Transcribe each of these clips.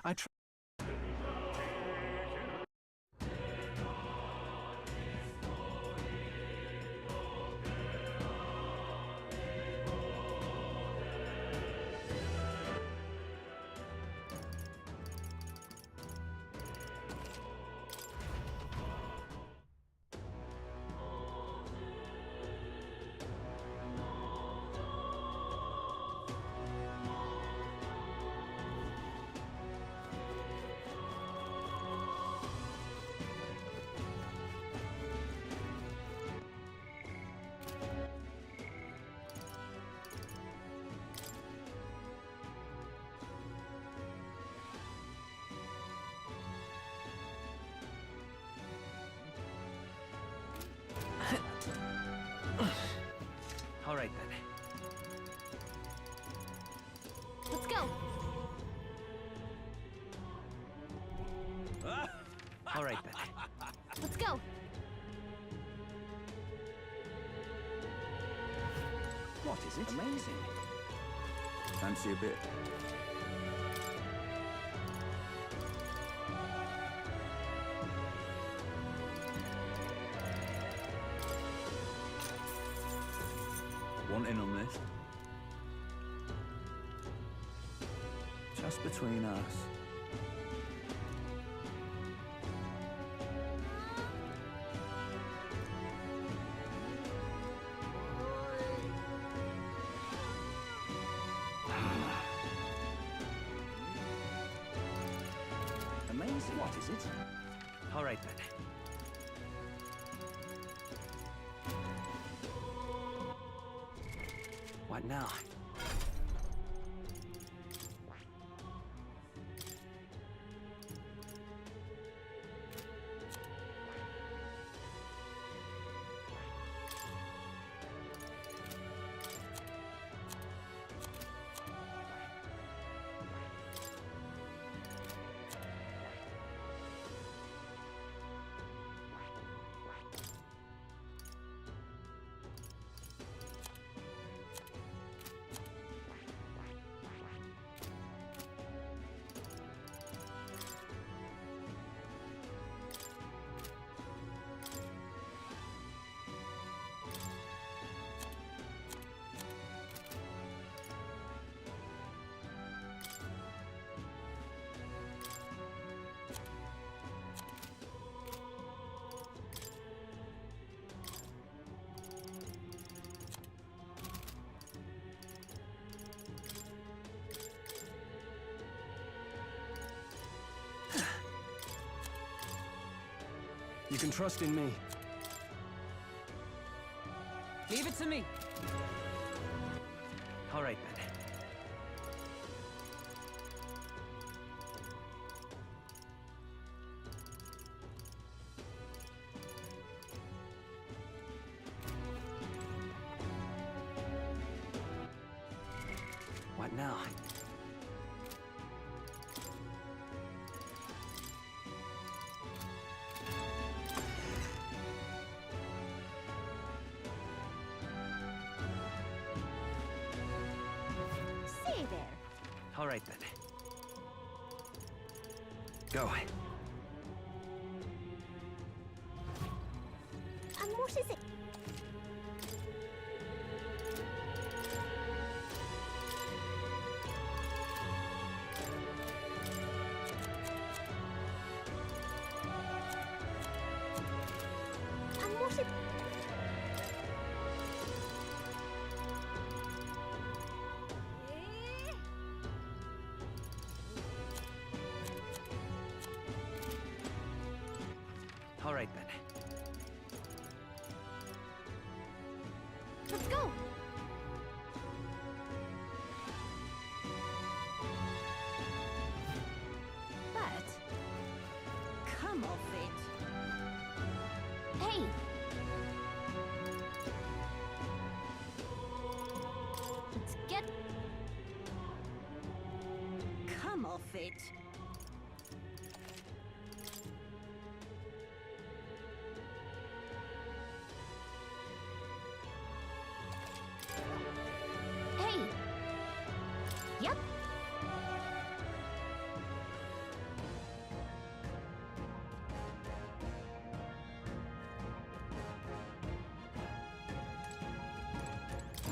I try. All right then. Let's go. All right then. Let's go. What is it? Amazing. Fancy a bit? Want in on this? Just between us. Amazing. What is it? All right then. What now? You can trust in me. Leave it to me. All right then. What now? Stay there. All right then. Go. And what is it? And what is... All right then. Let's go. But come off it. Hey. Let's get... Come off it. Hey. Yep.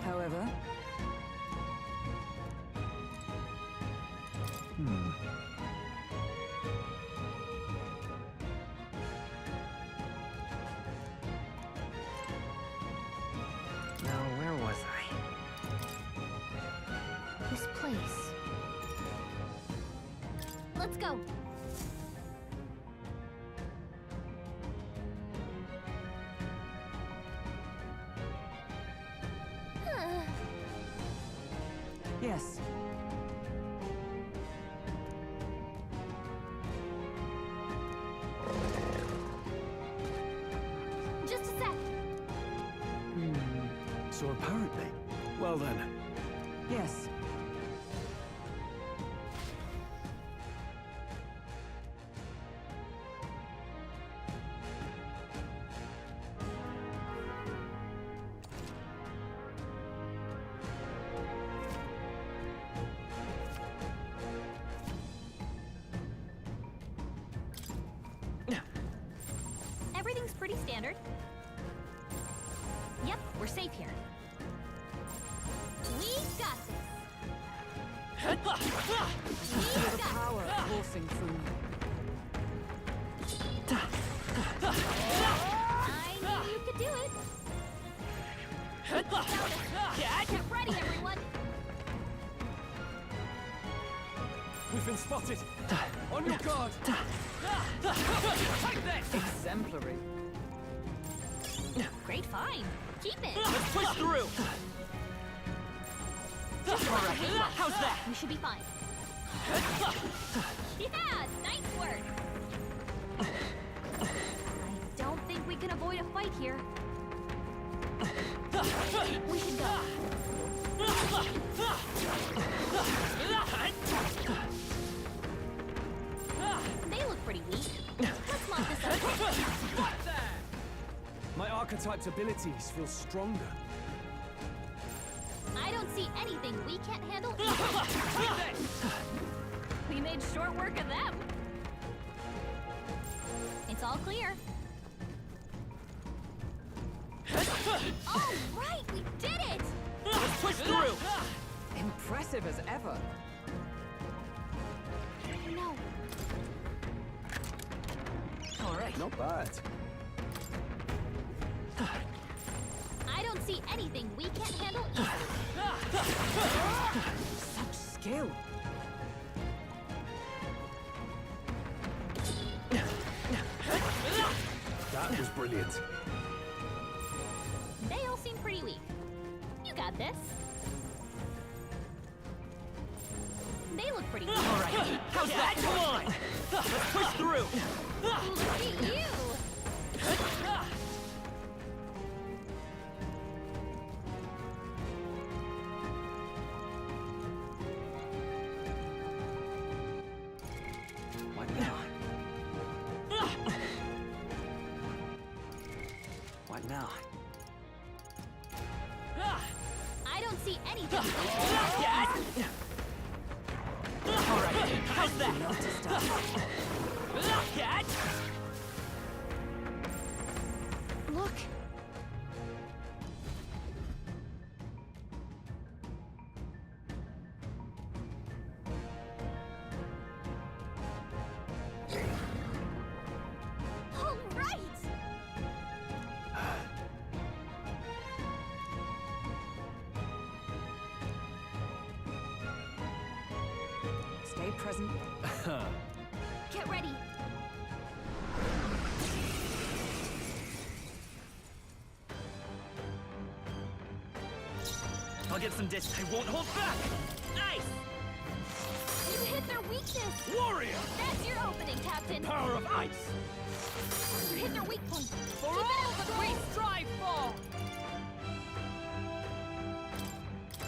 However, Now, where was I? This place. Let's go. yes. Just a sec. So apparently. Well then. Yes. Everything's pretty standard. Yep, we're safe here. We got this. We The got power coursing through me. I knew you could do it. Get ready, everyone. We've been spotted. On your guard. Exemplary. Great find. Keep it. Let's push through! How's that? We should be fine. Yeah, nice work. I don't think we can avoid a fight here. We should go. They look pretty weak. Let's lock this up. My archetype's abilities feel stronger. I don't see anything we can't handle either. We made short work of them. It's all clear. All right, we did it! Let's push through! Impressive as ever. No, All right. Not bad. I don't see anything we can't handle either. Such skill. That was brilliant. They all seem pretty weak. You got this. They look pretty weak. All right, how's that? Come on! Let's push through! Look at you! What now? What now? I don't see anything. All right, how's that? Not to stop. Look. All right. Stay present. Get ready. I'll get some dish. I won't hold back! Nice! You hit their weakness. Warrior! That's your opening, Captain. Power of ice! You hit their weak point. For Keep it all up, that we strive for!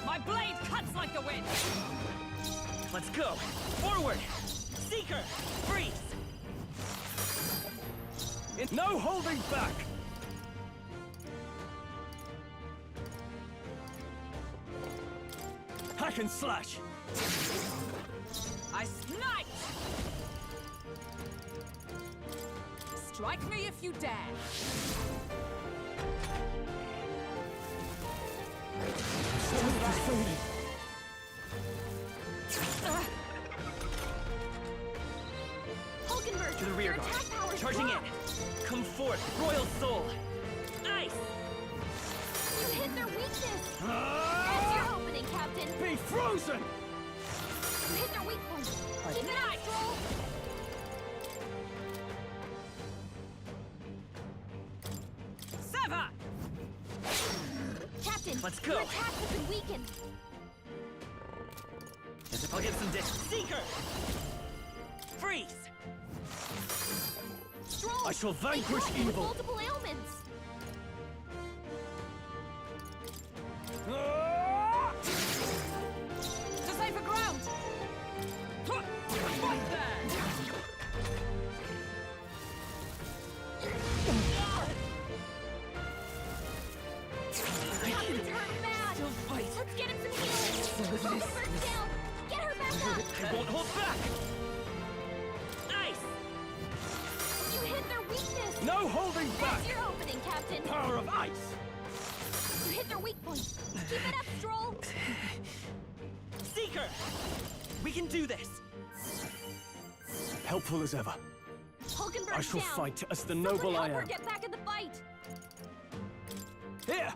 My blade cuts like the wind! Let's go! Forward! Seeker! Freeze! No holding back! Hack and slash! I smite! Strike me if you dare! Hulkenberg, To the rear your guard. attack power is Charging in. blocked. Come forth, Royal Soul. Ice. You hit their weakness. That's your opening, Captain. Be frozen! You hit their weak point. Keep it up, Stroll. Sever! Captain, Let's go. your attack has been weakened. As if I'll get some dish. Seeker. Freeze. Stroll, I shall they vanquish caught you with evil. multiple ailments. To safer ground! Right there! Captain's hurt bad. Still fight. Let's get him some healing. Hulkenberg's down. Get her back up. I won't hold back. Ice. You hit their weakness. No holding back! That's your opening, Captain. Power of ice! You hit their weak point. Keep it up, Stroll. Seeker. We can do this. Helpful as ever. Hulkenberg's I shall down. fight as the Someone noble I help her am. get back in the fight. Here!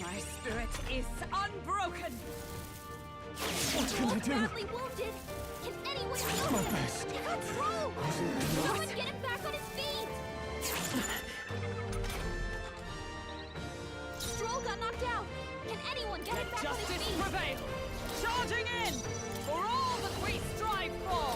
My spirit is unbroken! What can I Stroll's do? badly wounded. Can anyone heal My him? best. Get on Stroll. Someone get him back on his feet. Stroll got knocked out. Can anyone get him back on his Justice feet? prevail! Charging in! For all that we strive for!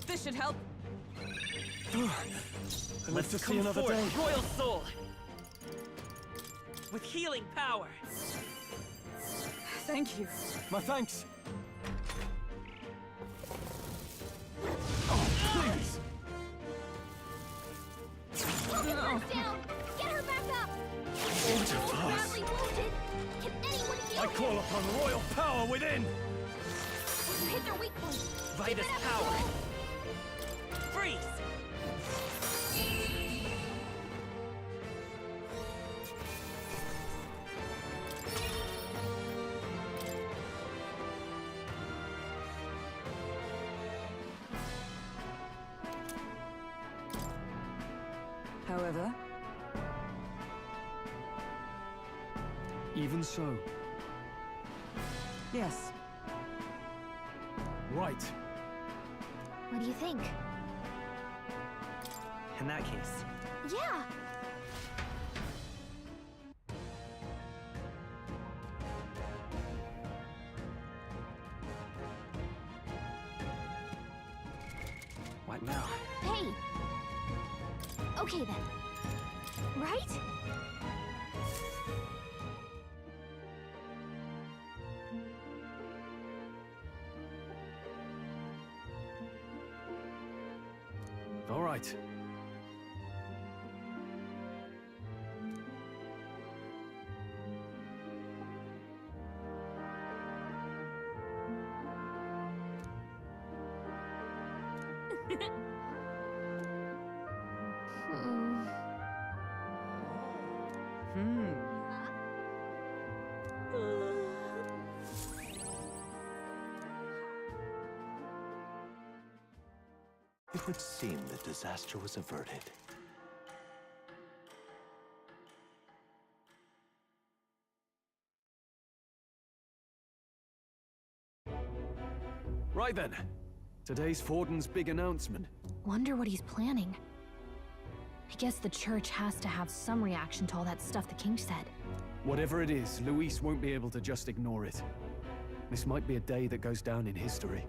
This should help. I live to see Come another forth, day. Royal Soul. With healing power. Thank you. My thanks. Oh, please! Hulkenberg's down. Get her back up. Order Stroll's pass. badly wounded. Can anyone heal I him? call upon royal power within! You hit their weak point. Vitus Keep it up, power. Stroll. Freeze. However, Even so. yes. Right. What do you think? In that case, Yeah. what now? Hey. Okay then. Right? All right. It would seem that disaster was averted. Right then. Today's Forden's big announcement. Wonder what he's planning. I guess the church has to have some reaction to all that stuff the king said. Whatever it is, Luis won't be able to just ignore it. This might be a day that goes down in history.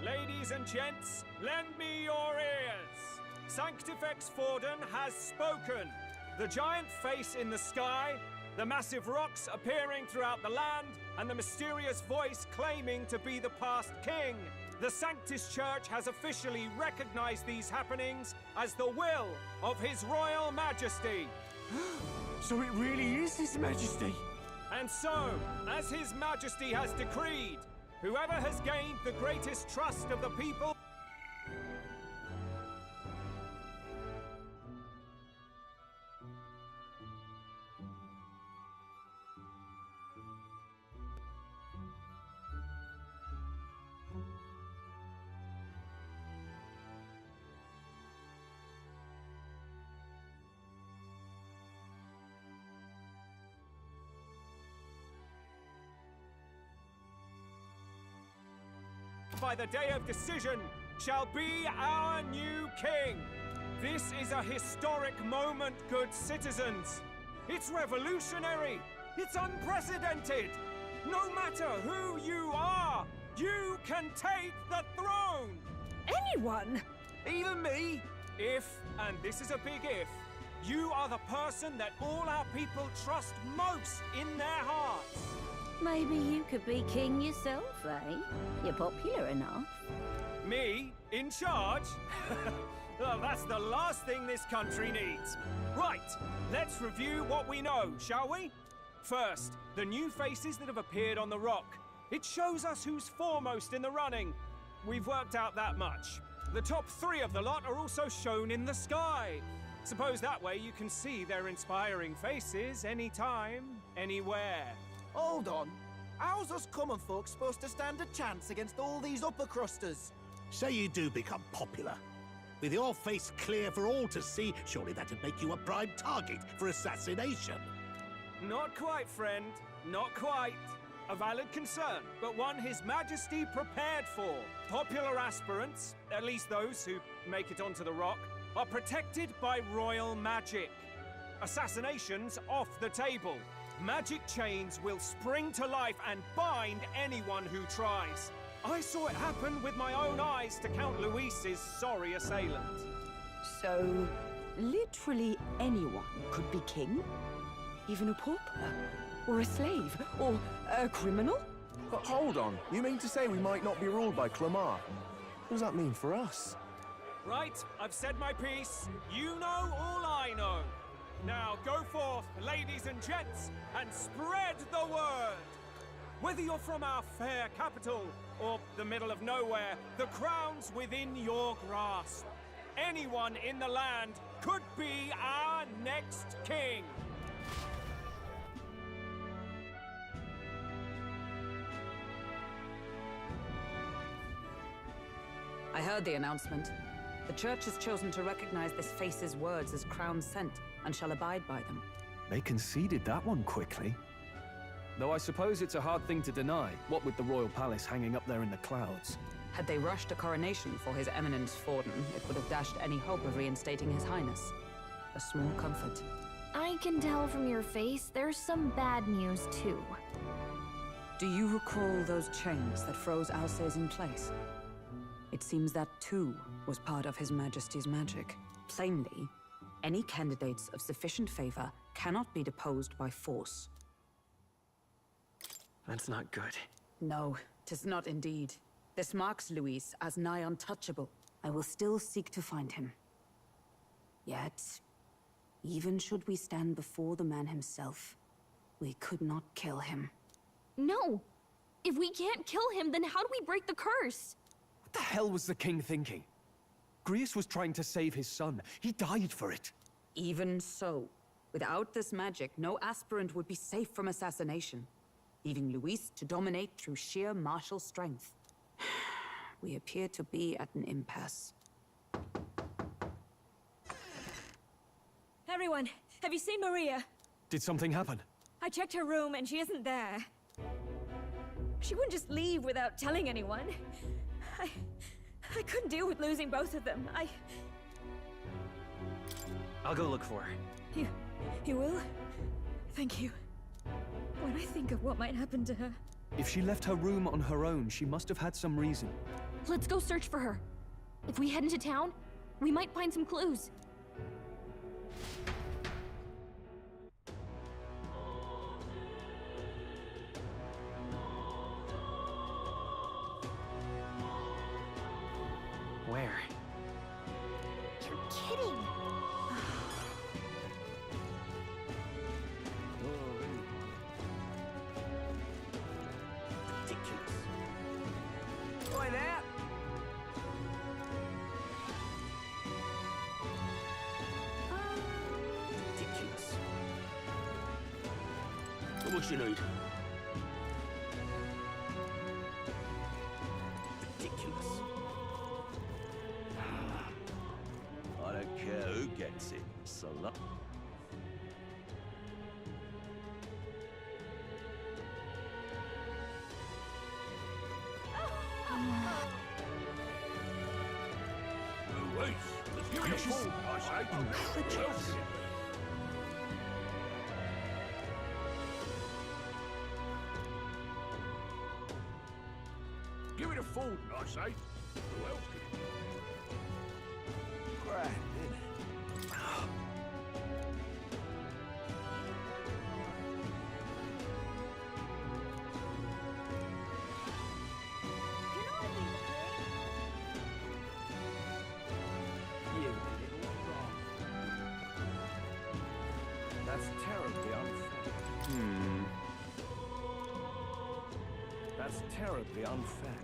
Ladies and gents, lend me your ears. Sanctifex Forden has spoken. The giant face in the sky, The massive rocks appearing throughout the land, and the mysterious voice claiming to be the past king. The Sanctus Church has officially recognized these happenings as the will of His Royal Majesty. So it really is His Majesty. And so, as His Majesty has decreed, whoever has gained the greatest trust of the people by the day of decision shall be our new king. This is a historic moment, good citizens. It's revolutionary. It's unprecedented. No matter who you are, you can take the throne. Anyone? Even me. If, and this is a big if, you are the person that all our people trust most in their hearts. Maybe you could be king yourself, eh? You're popular enough. Me? In charge? Well, that's the last thing this country needs. Right, let's review what we know, shall we? First, the new faces that have appeared on the rock. It shows us who's foremost in the running. We've worked out that much. The top 3 of the lot are also shown in the sky. Suppose that way you can see their inspiring faces anytime, anywhere. Hold on. How's us common folk supposed to stand a chance against all these upper crusters? Say you do become popular. With your face clear for all to see, surely that'd make you a prime target for assassination. Not quite, friend. Not quite. A valid concern, but one His Majesty prepared for. Popular aspirants, at least those who make it onto the rock, are protected by royal magic. Assassinations off the table. Magic chains will spring to life and bind anyone who tries. I saw it happen with my own eyes to Count Luis's sorry assailant. So, literally anyone could be king? Even a pauper? Or a slave? Or a criminal? But hold on, you mean to say we might not be ruled by Clamar? What does that mean for us? Right, I've said my piece. You know all I know. Now go forth, ladies and gents, and spread the word! Whether you're from our fair capital or the middle of nowhere, the crown's within your grasp. Anyone in the land could be our next king. I heard the announcement. The Church has chosen to recognize this face's words as crown sent, and shall abide by them. They conceded that one quickly. Though I suppose it's a hard thing to deny, what with the royal palace hanging up there in the clouds. Had they rushed a coronation for His Eminence Forden, it would have dashed any hope of reinstating His Highness. A small comfort. I can tell from your face there's some bad news too. Do you recall those chains that froze Alsace in place? It seems that too was part of His Majesty's magic. Plainly, any candidates of sufficient favor cannot be deposed by force. That's not good. No, 'tis not indeed. This marks Luis as nigh untouchable. I will still seek to find him. Yet, even should we stand before the man himself, we could not kill him. No! If we can't kill him, then how do we break the curse? What the hell was the king thinking? Grius was trying to save his son. He died for it. Even so, without this magic, no aspirant would be safe from assassination, leaving Luis to dominate through sheer martial strength. We appear to be at an impasse. Everyone, have you seen Maria? Did something happen? I checked her room and she isn't there. She wouldn't just leave without telling anyone. I couldn't deal with losing both of them. I'll go look for her. You will? Thank you. When I think of what might happen to her... If she left her room on her own, she must have had some reason. Let's go search for her. If we head into town, we might find some clues. Where? You're kidding! Ridiculous. Oi there! Ridiculous. How much you need? Ridiculous. I don't care who gets it, so long. Incredulous. Give it a fold, I say. Who else could it? Grand, innit? You little frog. That's terribly unfair. That's terribly unfair.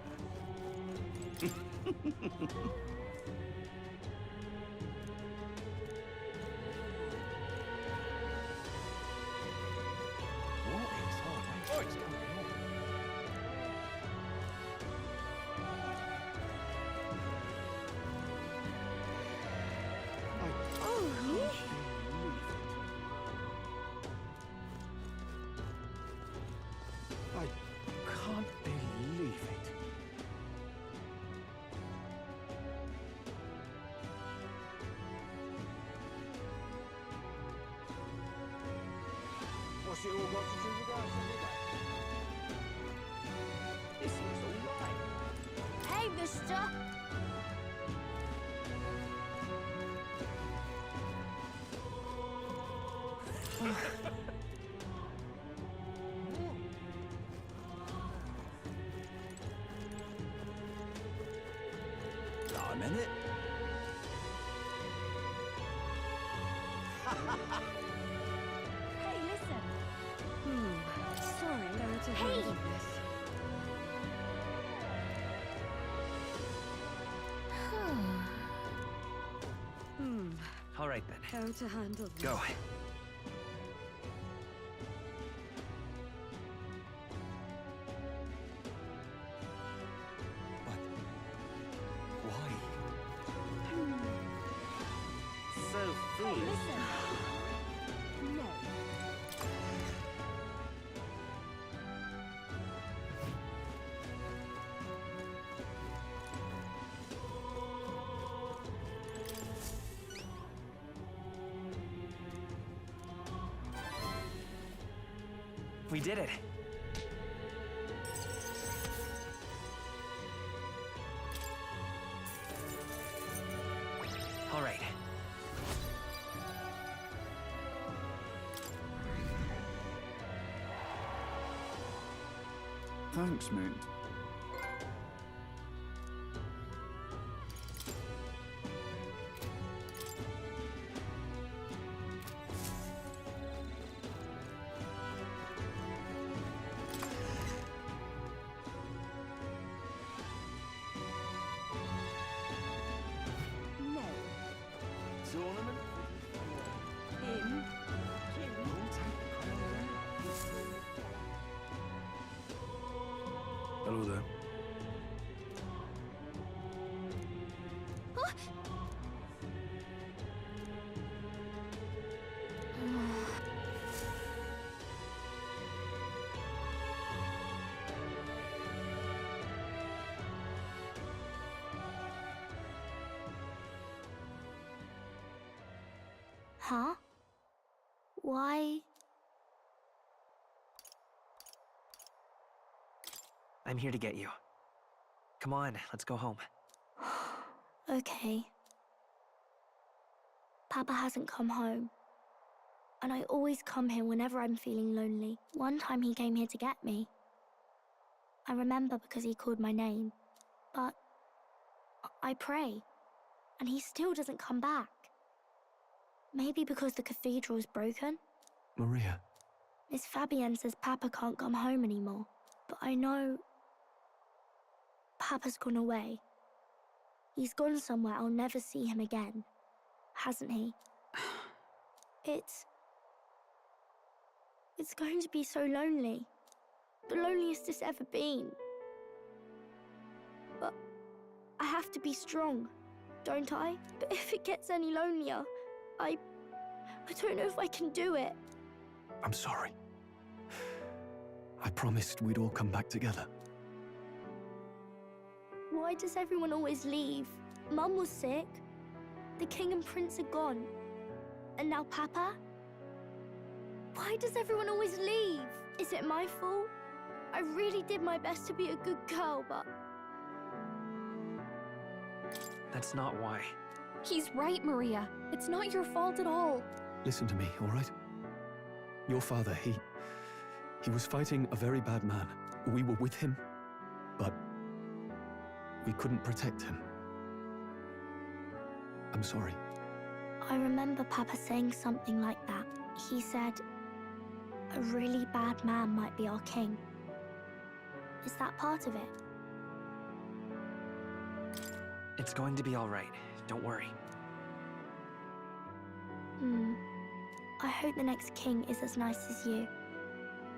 What is going on? I can't believe it. What's it all got to do with us anyway? This is all right. Hey, mister! I'm in it. Hey, listen. Sorry, go to Hey! handle this. All right then. How to handle this. Go. Why? So Hey, foolish. listen. No. We did it. All right. Thanks, mate. No. Tournament? Him? Hello there. Huh? Why? I'm here to get you. Come on, let's go home. Okay. Papa hasn't come home. And I always come here whenever I'm feeling lonely. One time he came here to get me. I remember because he called my name. But I pray, and he still doesn't come back. Maybe because the cathedral's broken? Maria. Miss Fabienne says Papa can't come home anymore, but I know Papa's gone away. He's gone somewhere I'll never see him again, hasn't he? It's going to be so lonely. The loneliest it's ever been. But I have to be strong, don't I? But if it gets any lonelier, I don't know if I can do it. I'm sorry. I promised we'd all come back together. Why does everyone always leave? Mum was sick. The king and prince are gone. And now Papa? Why does everyone always leave? Is it my fault? I really did my best to be a good girl, but... That's not why. He's right, Maria. It's not your fault at all. Listen to me, all right? Your father, he was fighting a very bad man. We were with him, but we couldn't protect him. I'm sorry. I remember Papa saying something like that. He said, a really bad man might be our king. Is that part of it? It's going to be all right. Don't worry. I hope the next king is as nice as you.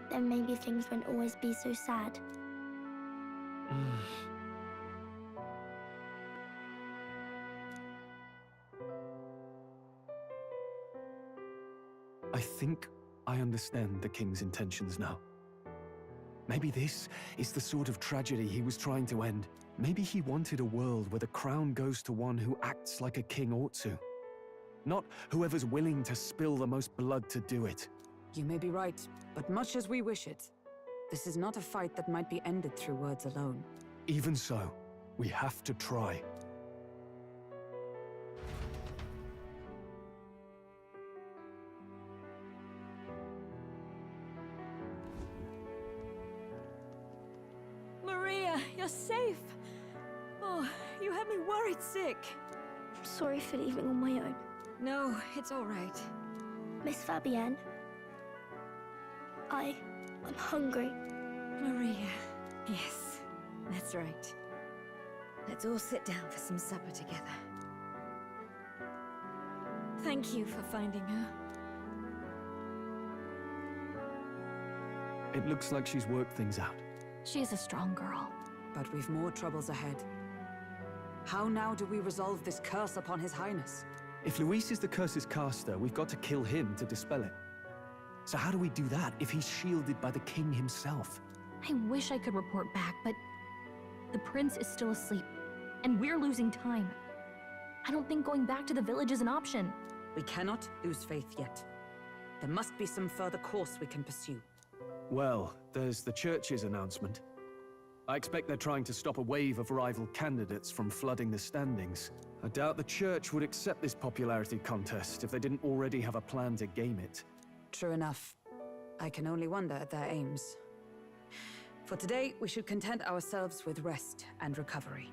Then maybe things won't always be so sad. I think I understand the king's intentions now. Maybe this is the sort of tragedy he was trying to end. Maybe he wanted a world where the crown goes to one who acts like a king ought to. Not whoever's willing to spill the most blood to do it. You may be right, but much as we wish it, this is not a fight that might be ended through words alone. Even so, we have to try. Maria, you're safe. Oh, you had me worried sick. I'm sorry for leaving on my own. No, it's all right. Miss Fabienne, I'm hungry. Maria, yes, that's right. Let's all sit down for some supper together. Thank you for finding her. It looks like she's worked things out. She's a strong girl. But we've more troubles ahead. How now do we resolve this curse upon His Highness? If Luis is the curse's caster, we've got to kill him to dispel it. So how do we do that if he's shielded by the king himself? I wish I could report back, but the prince is still asleep, and we're losing time. I don't think going back to the village is an option. We cannot lose faith yet. There must be some further course we can pursue. Well, there's the church's announcement. I expect they're trying to stop a wave of rival candidates from flooding the standings. I doubt the church would accept this popularity contest if they didn't already have a plan to game it. True enough. I can only wonder at their aims. For today, we should content ourselves with rest and recovery.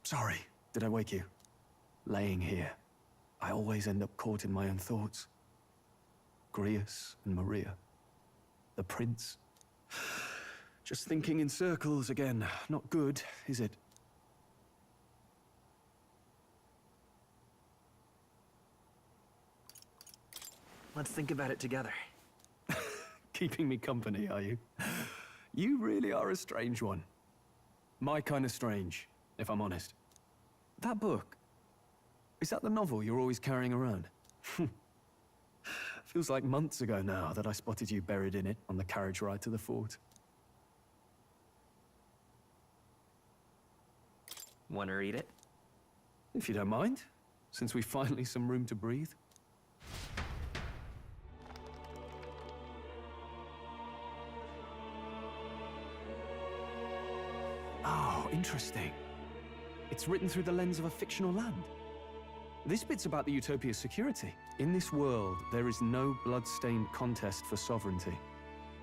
Sorry, did I wake you? Laying here, I always end up caught in my own thoughts. Grius and Maria. The prince. Just thinking in circles again. Not good, is it? Let's think about it together. Keeping me company, are you? You really are a strange one. My kind of strange, if I'm honest. That book, is that the novel you're always carrying around? Feels like months ago now that I spotted you buried in it on the carriage ride to the fort. Want to read it? If you don't mind, since we've finally some room to breathe. Oh, interesting. It's written through the lens of a fictional land. This bit's about the Utopia's security. In this world, there is no blood-stained contest for sovereignty.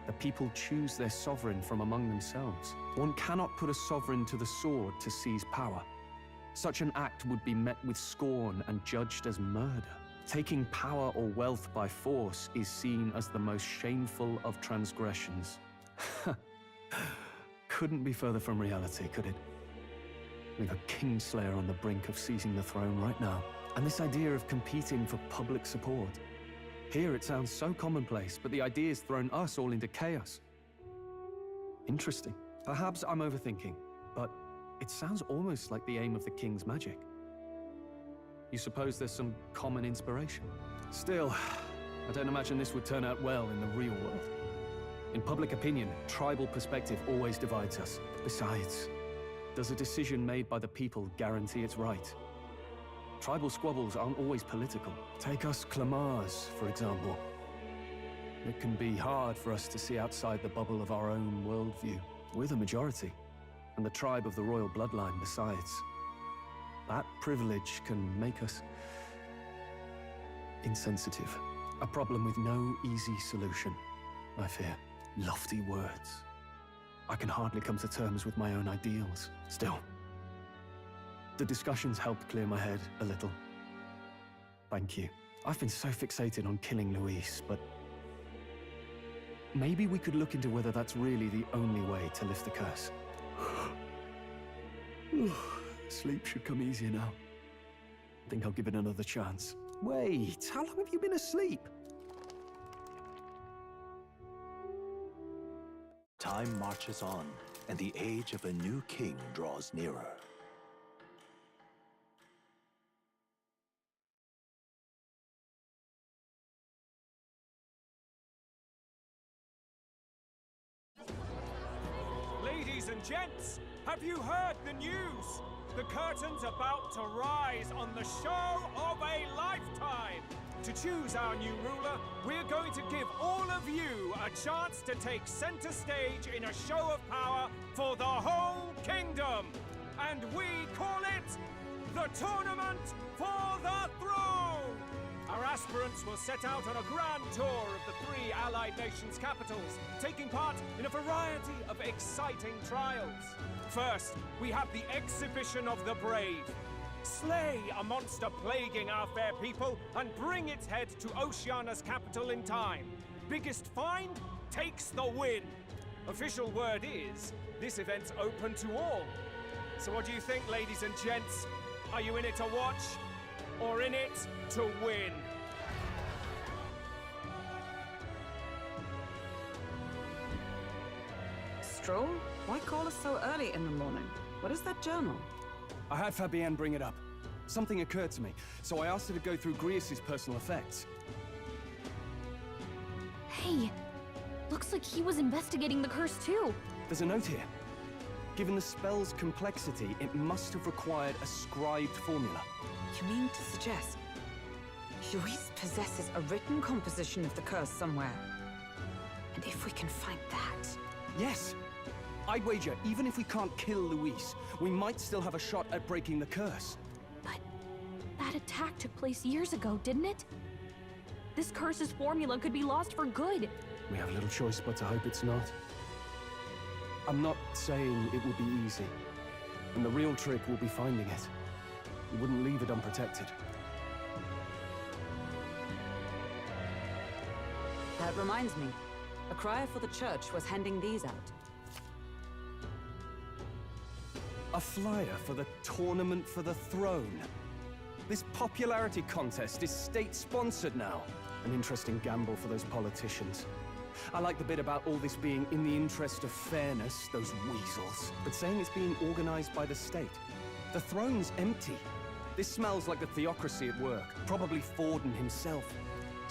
The people choose their sovereign from among themselves. One cannot put a sovereign to the sword to seize power. Such an act would be met with scorn and judged as murder. Taking power or wealth by force is seen as the most shameful of transgressions. Couldn't be further from reality, could it? We've a Kingslayer on the brink of seizing the throne right now. And this idea of competing for public support. Here it sounds so commonplace, but the idea's thrown us all into chaos. Interesting. Perhaps I'm overthinking, but it sounds almost like the aim of the King's magic. You suppose there's some common inspiration? Still, I don't imagine this would turn out well in the real world. In public opinion, tribal perspective always divides us. Besides, does a decision made by the people guarantee it's right? Tribal squabbles aren't always political. Take us Clamars, for example. It can be hard for us to see outside the bubble of our own worldview. We're the majority, and the tribe of the royal bloodline besides. That privilege can make us insensitive. A problem with no easy solution, I fear. Lofty words. I can hardly come to terms with my own ideals. Still, the discussions helped clear my head a little. Thank you. I've been so fixated on killing Luis, but maybe we could look into whether that's really the only way to lift the curse. Sleep should come easier now. I think I'll give it another chance. Wait, how long have you been asleep? Time marches on, and the age of a new king draws nearer. Ladies and gents, have you heard the news? The curtain's about to rise on the show of a lifetime. To choose our new ruler, we're going to give all of you a chance to take center stage in a show of power for the whole kingdom. And we call it the Tournament for the Throne. Our aspirants will set out on a grand tour of the 3 allied nations' capitals, taking part in a variety of exciting trials. First, we have the Exhibition of the Brave. Slay a monster plaguing our fair people and bring its head to Oceania's capital in time. Biggest find takes the win. Official word is, this event's open to all. So what do you think, ladies and gents? Are you in it to watch, or in it to win? Stroll? Why call us so early in the morning? What is that journal? I had Fabienne bring it up. Something occurred to me, so I asked her to go through Grius' personal effects. Hey, looks like he was investigating the curse too. There's a note here. Given the spell's complexity, it must have required a scribed formula. You mean to suggest Luis possesses a written composition of the curse somewhere? And if we can find that... Yes! I'd wager, even if we can't kill Luis, we might still have a shot at breaking the curse. But that attack took place years ago, didn't it? This curse's formula could be lost for good. We have little choice but to hope it's not. I'm not saying it will be easy. And the real trick will be finding it. We wouldn't leave it unprotected. That reminds me. A crier for the church was handing these out. A flyer for the Tournament for the Throne. This popularity contest is state-sponsored now. An interesting gamble for those politicians. I like the bit about all this being in the interest of fairness, those weasels. But saying it's being organized by the state. The throne's empty. This smells like the theocracy at work. Probably Forden himself.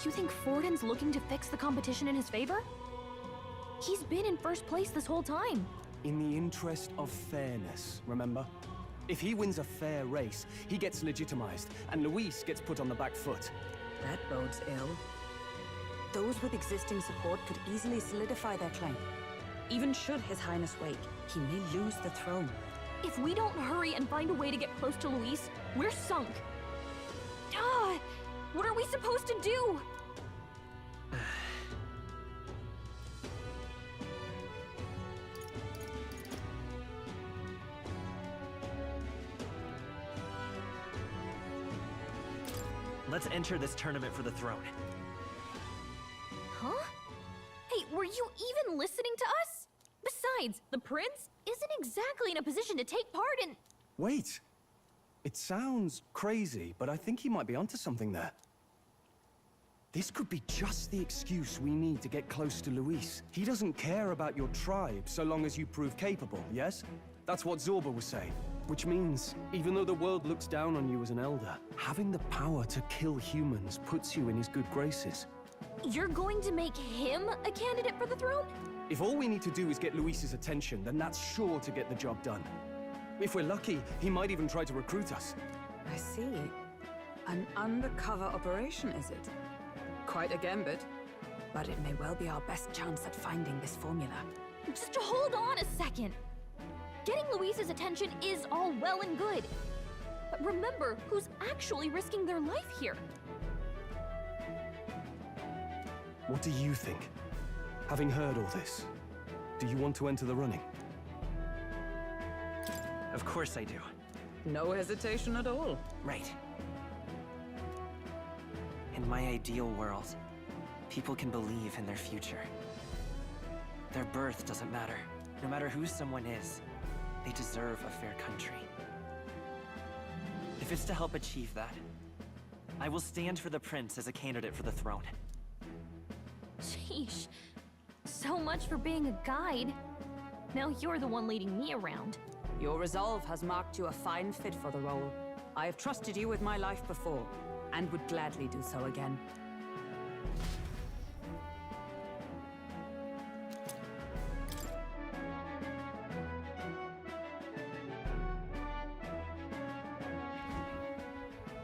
You think Forden's looking to fix the competition in his favor? He's been in first place this whole time. In the interest of fairness, remember? If he wins a fair race, he gets legitimized, and Luis gets put on the back foot. That bodes ill. Those with existing support could easily solidify their claim. Even should His Highness wake, he may lose the throne. If we don't hurry and find a way to get close to Luis, we're sunk. What are we supposed to do? Let's enter this tournament for the throne. Huh? Hey, were you even listening to us? Besides, the prince isn't exactly in a position to take part in... Wait. It sounds crazy, but I think he might be onto something there. This could be just the excuse we need to get close to Luis. He doesn't care about your tribe so long as you prove capable, yes? That's what Zorba was saying. Which means, even though the world looks down on you as an elder, having the power to kill humans puts you in his good graces. You're going to make him a candidate for the throne? If all we need to do is get Luis's attention, then that's sure to get the job done. If we're lucky, he might even try to recruit us. I see. An undercover operation, is it? Quite a gambit. But it may well be our best chance at finding this formula. Just hold on a second. Getting Luis's attention is all well and good. But remember who's actually risking their life here. What do you think? Having heard all this, do you want to enter the running? Of course I do. No hesitation at all. Right. In my ideal world, people can believe in their future. Their birth doesn't matter. No matter who someone is, they deserve a fair country. If it's to help achieve that, I will stand for the prince as a candidate for the throne. Sheesh. So much for being a guide. Now you're the one leading me around. Your resolve has marked you a fine fit for the role. I have trusted you with my life before, and would gladly do so again.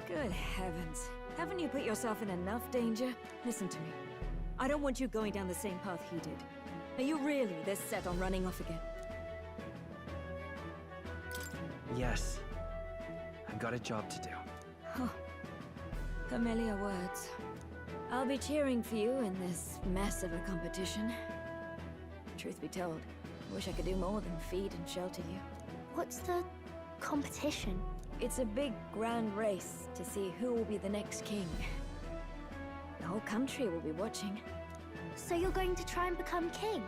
Good heavens. Haven't you put yourself in enough danger? Listen to me. I don't want you going down the same path he did. Are you really this set on running off again? Yes. I've got a job to do. Huh. Familiar words. I'll be cheering for you in this mess of a competition. Truth be told, I wish I could do more than feed and shelter you. What's the competition? It's a big, grand race to see who will be the next king. The whole country will be watching. So you're going to try and become king?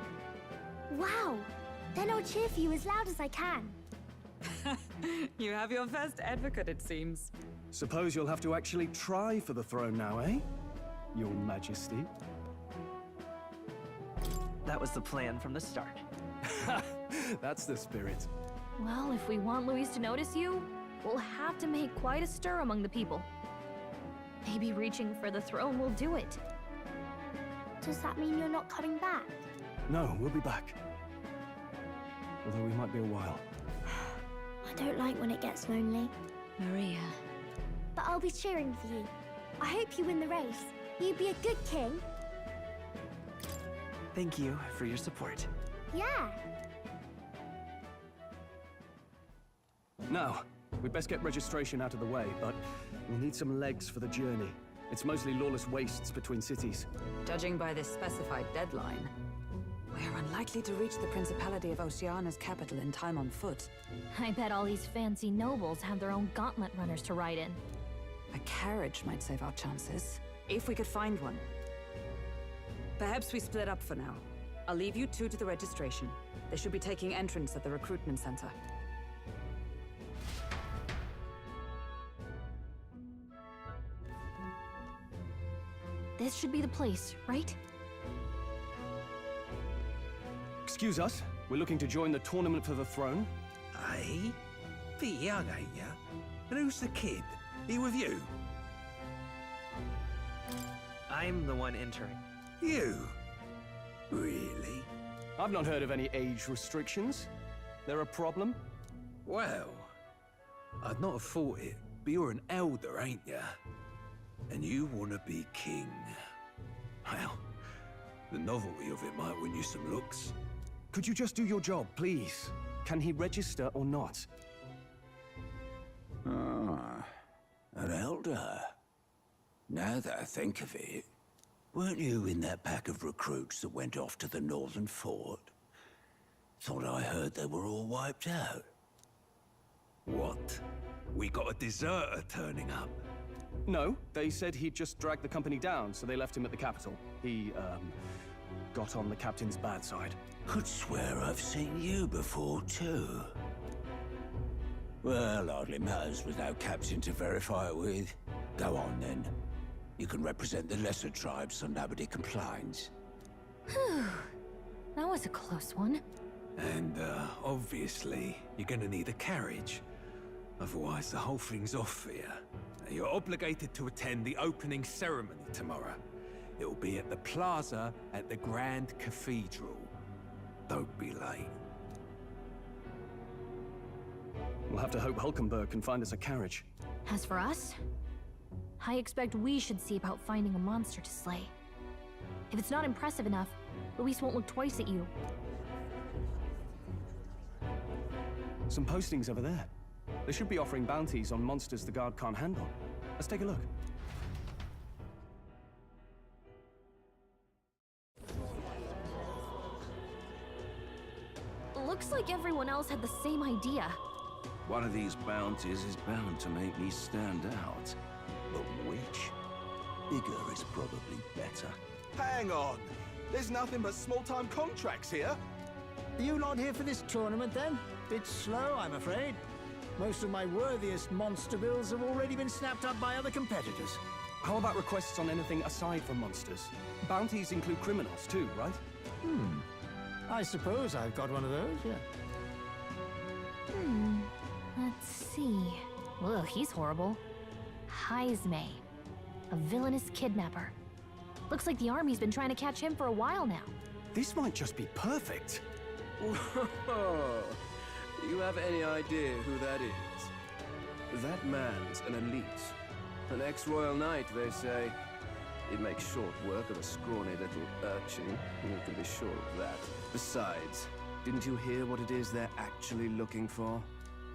Wow! Then I'll cheer for you as loud as I can. You have your first advocate, it seems. Suppose you'll have to actually try for the throne now, eh? Your Majesty. That was the plan from the start. That's the spirit. Well, if we want Luis to notice you, we'll have to make quite a stir among the people. Maybe reaching for the throne will do it. Does that mean you're not coming back? No, we'll be back. Although we might be a while. I don't like when it gets lonely. Maria. But I'll be cheering for you. I hope you win the race. You'd be a good king. Thank you for your support. Yeah. Now, we'd best get registration out of the way, but we'll need some legs for the journey. It's mostly lawless wastes between cities. Judging by this specified deadline, we're unlikely to reach the Principality of Oceana's capital in time on foot. I bet all these fancy nobles have their own gauntlet runners to ride in. A carriage might save our chances, if we could find one. Perhaps we split up for now. I'll leave you two to the registration. They should be taking entrance at the recruitment center. This should be the place, right? Excuse us, we're looking to join the tournament for the throne. Aye? Bit young, ain't ya? And who's the kid? He with you? I'm the one entering. You? Really? I've not heard of any age restrictions. There a problem? Well, I'd not have thought it, but you're an elder, ain't ya? And you want to be king. Well, the novelty of it might win you some looks. Could you just do your job, please? Can he register or not? Ah, an elder. Now that I think of it, weren't you in that pack of recruits that went off to the northern fort? Thought I heard they were all wiped out. What? We got a deserter turning up? No, they said he'd just dragged the company down, so they left him at the capital. He, got on the captain's bad side. Could swear I've seen you before, too. Well, hardly matters without captain to verify it with. Go on, then. You can represent the lesser tribes so nobody complains. Whew. That was a close one. And, obviously, you're gonna need a carriage. Otherwise, the whole thing's off for you. You're obligated to attend the opening ceremony tomorrow. It'll be at the plaza at the Grand Cathedral. Don't be late. We'll have to hope Hulkenberg can find us a carriage. As for us, I expect we should see about finding a monster to slay. If it's not impressive enough, Luis won't look twice at you. Some postings over there. They should be offering bounties on monsters the guard can't handle. Let's take a look. Looks like everyone else had the same idea. One of these bounties is bound to make me stand out. But which? Bigger is probably better. Hang on! There's nothing but small-time contracts here. Are you not here for this tournament, then? Bit slow, I'm afraid. Most of my worthiest monster bills have already been snapped up by other competitors. How about requests on anything aside from monsters? Bounties include criminals too, right? I suppose I've got one of those, yeah. Let's see. Ugh, he's horrible. Heisme. A villainous kidnapper. Looks like the army's been trying to catch him for a while now. This might just be perfect. Whoa! Do you have any idea who that is? That man's an elite. An ex-royal knight, they say. He'd make short work of a scrawny little urchin. You can be sure of that. Besides, didn't you hear what it is they're actually looking for?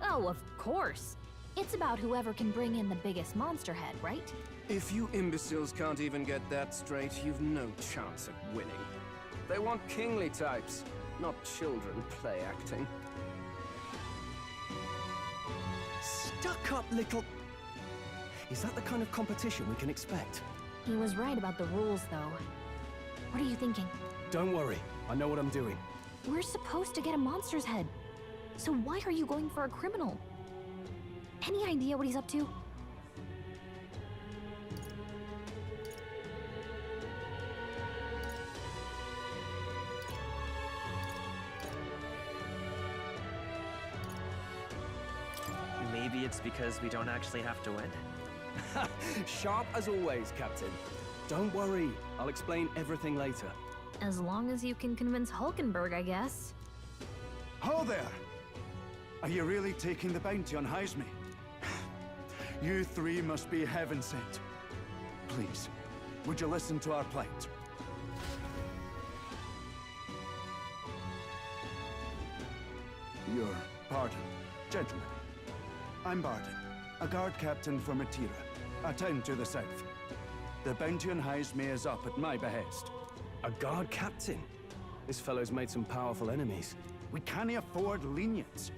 Oh, of course. It's about whoever can bring in the biggest monster head, right? If you imbeciles can't even get that straight, you've no chance at winning. They want kingly types, not children play acting. Stuck-up little... Is that the kind of competition we can expect? He was right about the rules, though. What are you thinking? Don't worry, I know what I'm doing. We're supposed to get a monster's head. So why are you going for a criminal? Any idea what he's up to? Maybe it's because we don't actually have to win. Sharp as always, Captain. Don't worry, I'll explain everything later. As long as you can convince Hulkenberg, I guess. Ho there! Are you really taking the bounty on Heisme? You three must be heaven sent. Please, would you listen to our plight? Your pardon, gentlemen. I'm Barden, a guard captain for Matira, a town to the south. The bounty on Heisme is up at my behest. A guard captain? This fellow's made some powerful enemies. We can't afford lenience.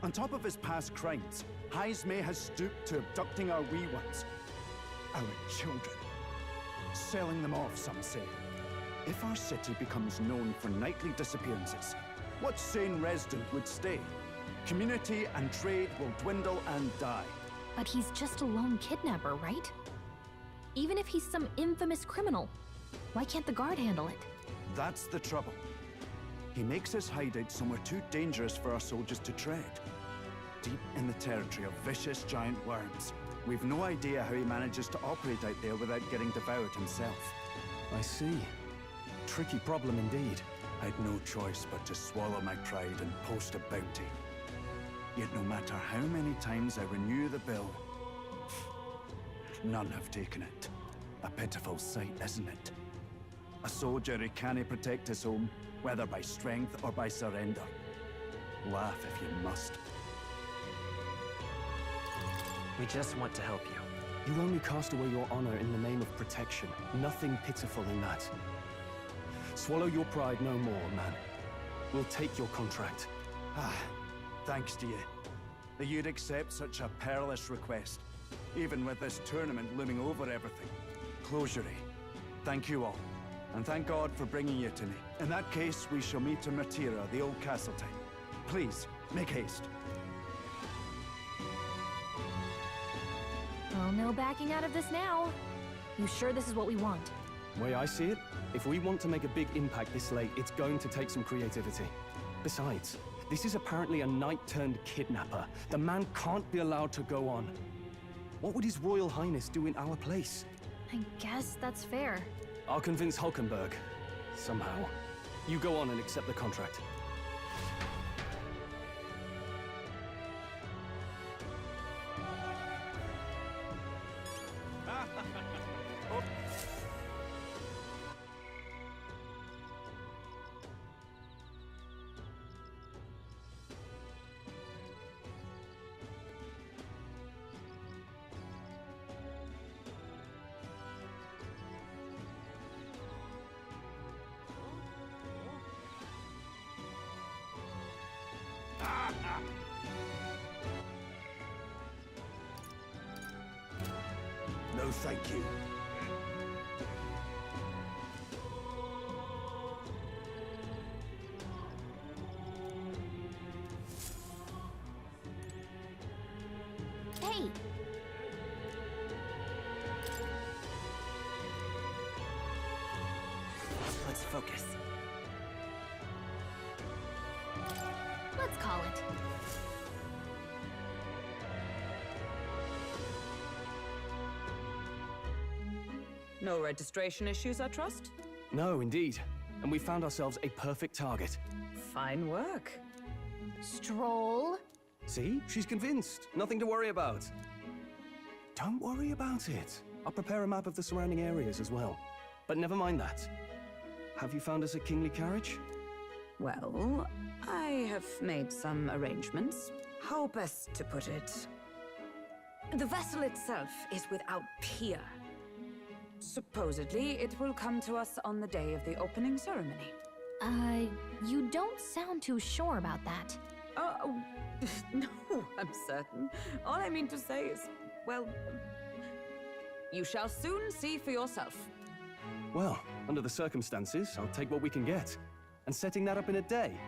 On top of his past crimes, Heisme has stooped to abducting our wee ones. Our children. Selling them off, some say. If our city becomes known for nightly disappearances, what sane resident would stay? Community and trade will dwindle and die. But he's just a lone kidnapper, right? Even if he's some infamous criminal, why can't the guard handle it? That's the trouble. He makes his hideout somewhere too dangerous for our soldiers to tread. Deep in the territory of vicious giant worms. We've no idea how he manages to operate out there without getting devoured himself. I see. Tricky problem indeed. I'd no choice but to swallow my pride and post a bounty. Yet no matter how many times I renew the bill, none have taken it. A pitiful sight, isn't it? A soldier who can't protect his home, whether by strength or by surrender. Laugh if you must. We just want to help you. You only cast away your honor in the name of protection. Nothing pitiful in that. Swallow your pride no more, man. We'll take your contract. Ah, thanks to you. That you'd accept such a perilous request, even with this tournament looming over everything. Closure. Thank you all, and thank God for bringing you to me. In that case, we shall meet in Matira, the old Castletide. Please, make haste. Well, no backing out of this now. You sure this is what we want? Way I see it, if we want to make a big impact this late, it's going to take some creativity. Besides, this is apparently a knight-turned-kidnapper. The man can't be allowed to go on. What would His Royal Highness do in our place? I guess that's fair. I'll convince Hulkenberg. Somehow. You go on and accept the contract. No, thank you. Hey! Let's focus. Let's call it. No registration issues, I trust? No, indeed. And we found ourselves a perfect target. Fine work. Stroll. See? She's convinced. Nothing to worry about. Don't worry about it. I'll prepare a map of the surrounding areas as well. But never mind that. Have you found us a kingly carriage? Well, I have made some arrangements. How best to put it? The vessel itself is without peer. Supposedly, it will come to us on the day of the opening ceremony. You don't sound too sure about that. Oh, no, I'm certain. All I mean to say is, well, you shall soon see for yourself. Well, under the circumstances, I'll take what we can get. And setting that up in a day.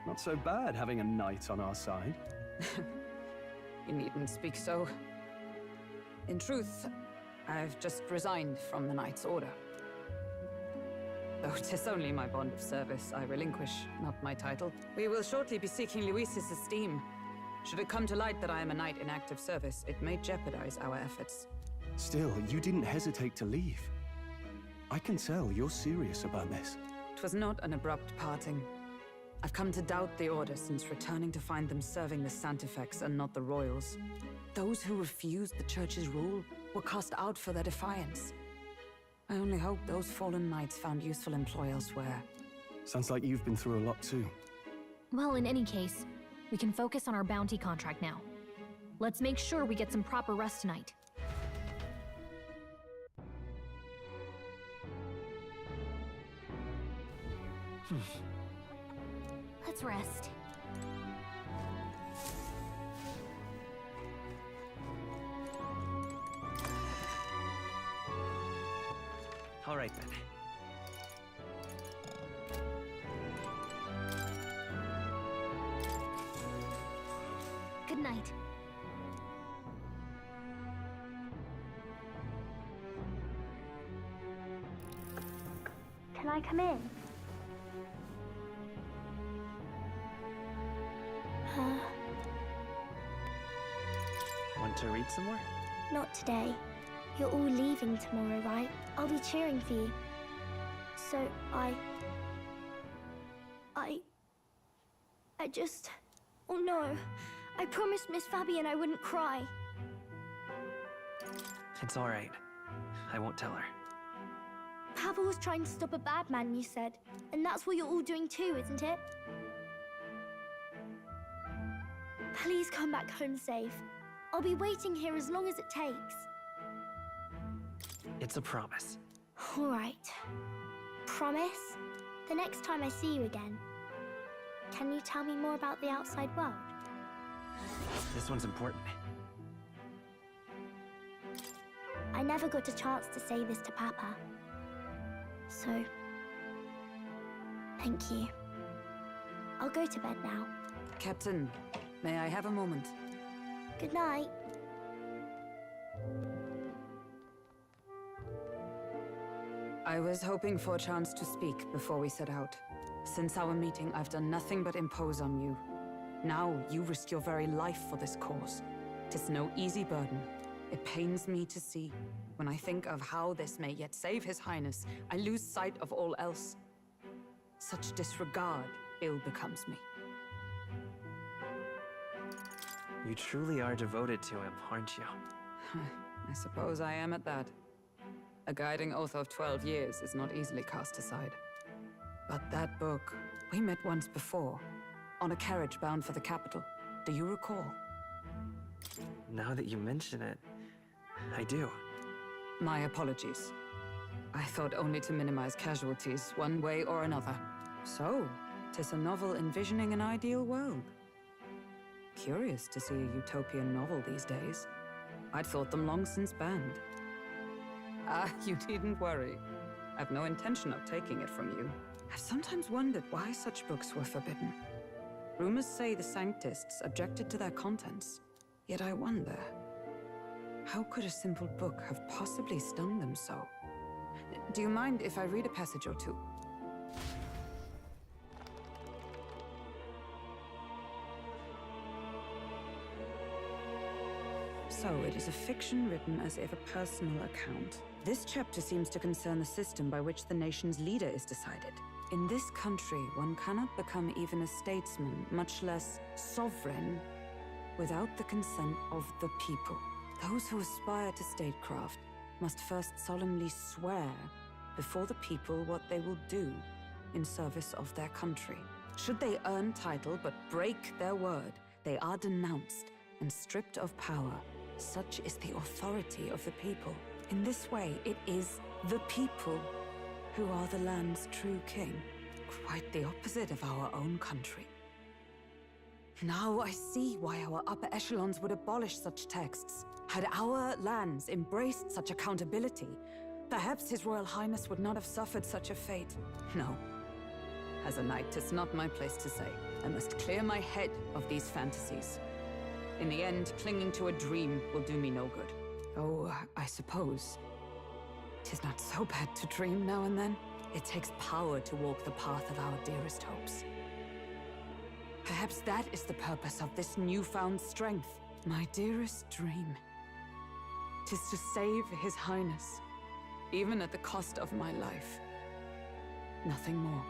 Not so bad having a knight on our side. You needn't speak so. In truth, I've just resigned from the Knight's Order. Though 'tis only my bond of service I relinquish, not my title. We will shortly be seeking Luis's esteem. Should it come to light that I am a knight in active service, it may jeopardize our efforts. Still, you didn't hesitate to leave. I can tell you're serious about this. It was not an abrupt parting. I've come to doubt the Order since returning to find them serving the Santifex and not the Royals. Those who refused the Church's rule were cast out for their defiance. I only hope those fallen knights found useful employ elsewhere. Sounds like you've been through a lot too. Well, in any case, we can focus on our bounty contract now. Let's make sure we get some proper rest tonight. Let's rest. All right, then. Good night. Can I come in? Want to read some more? Not today. You're all leaving tomorrow, right? I'll be cheering for you. So I just... Oh no. I promised Miss Fabian I wouldn't cry. It's all right. I won't tell her. Papa was trying to stop a bad man, you said. And that's what you're all doing too, isn't it? Please come back home safe. I'll be waiting here as long as it takes. It's a promise. All right. Promise? The next time I see you again, can you tell me more about the outside world? This one's important. I never got a chance to say this to Papa. So, thank you. I'll go to bed now. Captain, may I have a moment? Good night. I was hoping for a chance to speak before we set out. Since our meeting, I've done nothing but impose on you. Now, you risk your very life for this cause. 'Tis no easy burden. It pains me to see. When I think of how this may yet save His Highness, I lose sight of all else. Such disregard ill becomes me. You truly are devoted to him, aren't you? I suppose I am at that. A guiding oath of 12 years is not easily cast aside. But that book, we met once before, on a carriage bound for the capital. Do you recall? Now that you mention it, I do. My apologies. I thought only to minimize casualties, one way or another. So, 'tis a novel envisioning an ideal world. Curious to see a utopian novel these days. I'd thought them long since banned. Ah, you needn't worry. I've no intention of taking it from you. I've sometimes wondered why such books were forbidden. Rumors say the Sanctists objected to their contents. Yet I wonder, how could a simple book have possibly stung them so? Do you mind if I read a passage or two? So it is a fiction written as if a personal account. This chapter seems to concern the system by which the nation's leader is decided. In this country, one cannot become even a statesman, much less sovereign, without the consent of the people. Those who aspire to statecraft must first solemnly swear before the people what they will do in service of their country. Should they earn title but break their word, they are denounced and stripped of power. Such is the authority of the people. In this way, it is the people who are the land's true king. Quite the opposite of our own country. Now I see why our upper echelons would abolish such texts. Had our lands embraced such accountability, perhaps His Royal Highness would not have suffered such a fate. No. As a knight, 'tis not my place to say. I must clear my head of these fantasies. In the end, clinging to a dream will do me no good. Oh, I suppose 'tis not so bad to dream now and then. It takes power to walk the path of our dearest hopes. Perhaps that is the purpose of this newfound strength. My dearest dream. 'Tis to save His Highness, even at the cost of my life. Nothing more.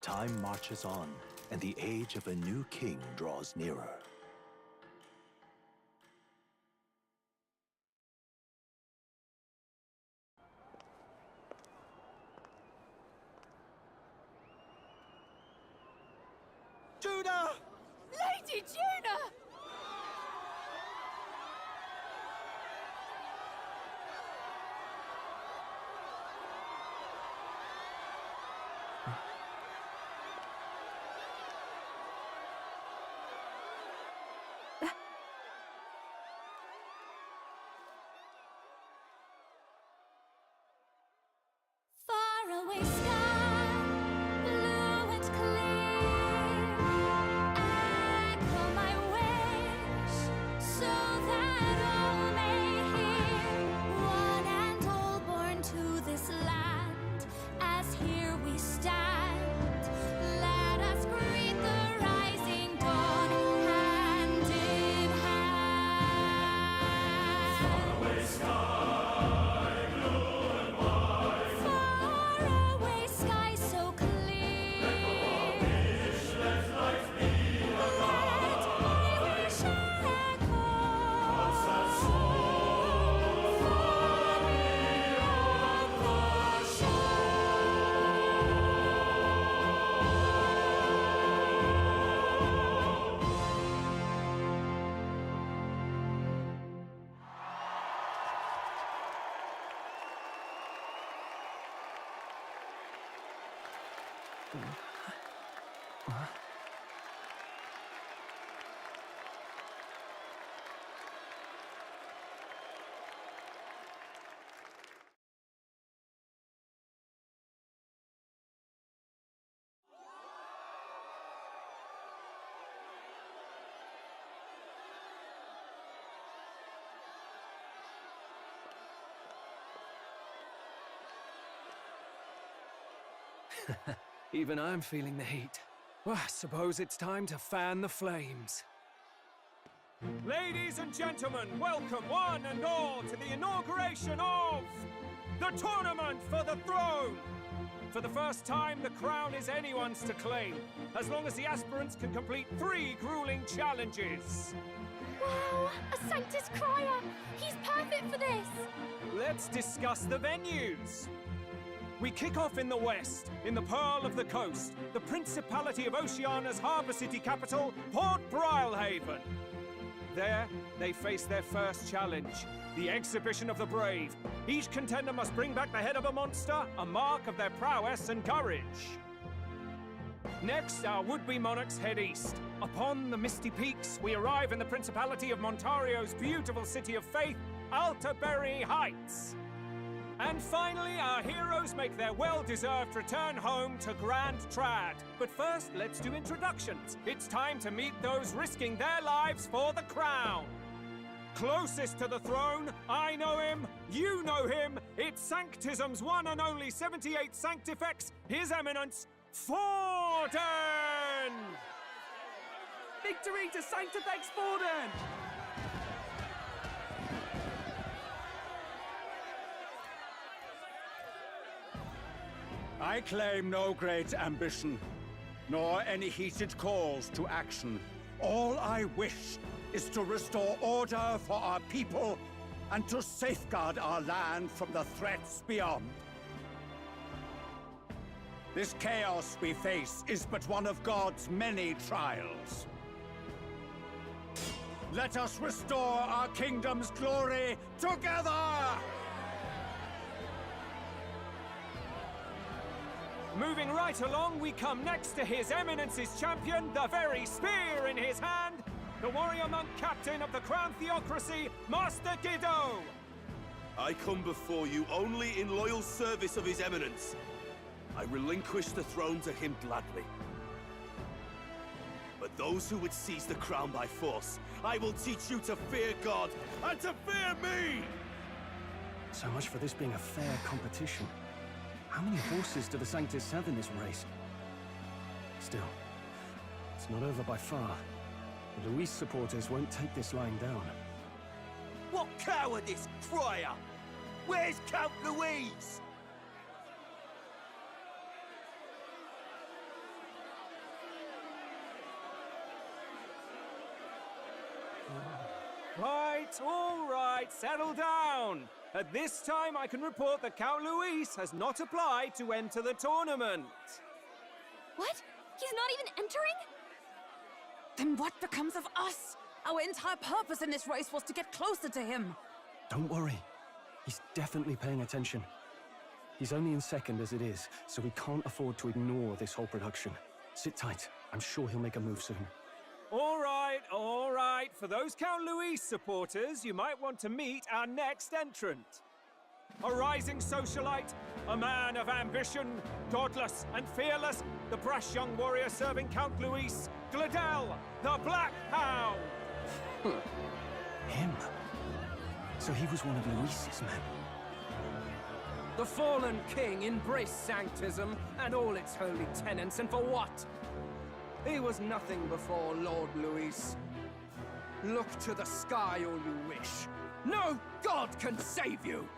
Time marches on, and the age of a new king draws nearer. Judah! Lady Judah! Far away sky, blue and clear, Even I'm feeling the heat. Well, I suppose it's time to fan the flames. Ladies and gentlemen, welcome one and all to the inauguration of the Tournament for the Throne! For the first time, the crown is anyone's to claim, as long as the aspirants can complete 3 grueling challenges. Wow, a Sanctus Crier! He's perfect for this! Let's discuss the venues. We kick off in the west, in the Pearl of the Coast, the Principality of Oceania's harbour city capital, Port Brilehaven. There, they face their first challenge, the Exhibition of the Brave. Each contender must bring back the head of a monster, a mark of their prowess and courage. Next, our would-be monarchs head east. Upon the misty peaks, we arrive in the Principality of Montario's beautiful city of faith, Altaberry Heights. And finally, our heroes make their well-deserved return home to Grand Trad. But first, let's do introductions. It's time to meet those risking their lives for the crown. Closest to the throne, I know him, you know him. It's Sanctism's one and only 78 Sanctifex, His Eminence, Forden! Victory to Sanctifex Forden! I claim no great ambition, nor any heated calls to action. All I wish is to restore order for our people and to safeguard our land from the threats beyond. This chaos we face is but one of God's many trials. Let us restore our kingdom's glory together! Moving right along, we come next to His Eminence's champion, the very spear in his hand, the warrior monk captain of the Crown Theocracy, Master Giddo! I come before you only in loyal service of His Eminence. I relinquish the throne to him gladly. But those who would seize the crown by force, I will teach you to fear God and to fear me! So much for this being a fair competition. How many horses do the Sanctus have in this race? Still, it's not over by far. The Luis supporters won't take this lying down. What cowardice, Crier! Where's Count Louise? All right, settle down. At this time, I can report that Count Luis has not applied to enter the tournament. What? He's not even entering? Then what becomes of us? Our entire purpose in this race was to get closer to him. Don't worry. He's definitely paying attention. He's only in second as it is, so we can't afford to ignore this whole production. Sit tight. I'm sure he'll make a move soon. All right, all right. For those Count Luis supporters, you might want to meet our next entrant. A rising socialite, a man of ambition, godless and fearless, the brash young warrior serving Count Luis, Gladel, the Black Hound. Him? So he was one of Luis's men. The fallen king embraced Sanctism and all its holy tenets, and for what? He was nothing before Lord Luis. Look to the sky all you wish. No god can save you!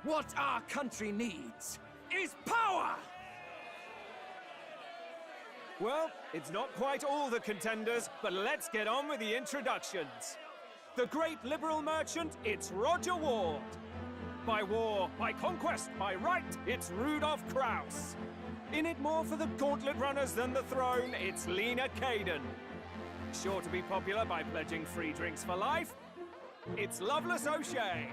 What our country needs is power! Well, it's not quite all the contenders, but let's get on with the introductions. The great liberal merchant, it's Roger Ward. By war, by conquest, by right, it's Rudolph Kraus. In it more for the gauntlet runners than the throne, it's Lena Caden. Sure to be popular by pledging free drinks for life, it's Loveless O'Shea.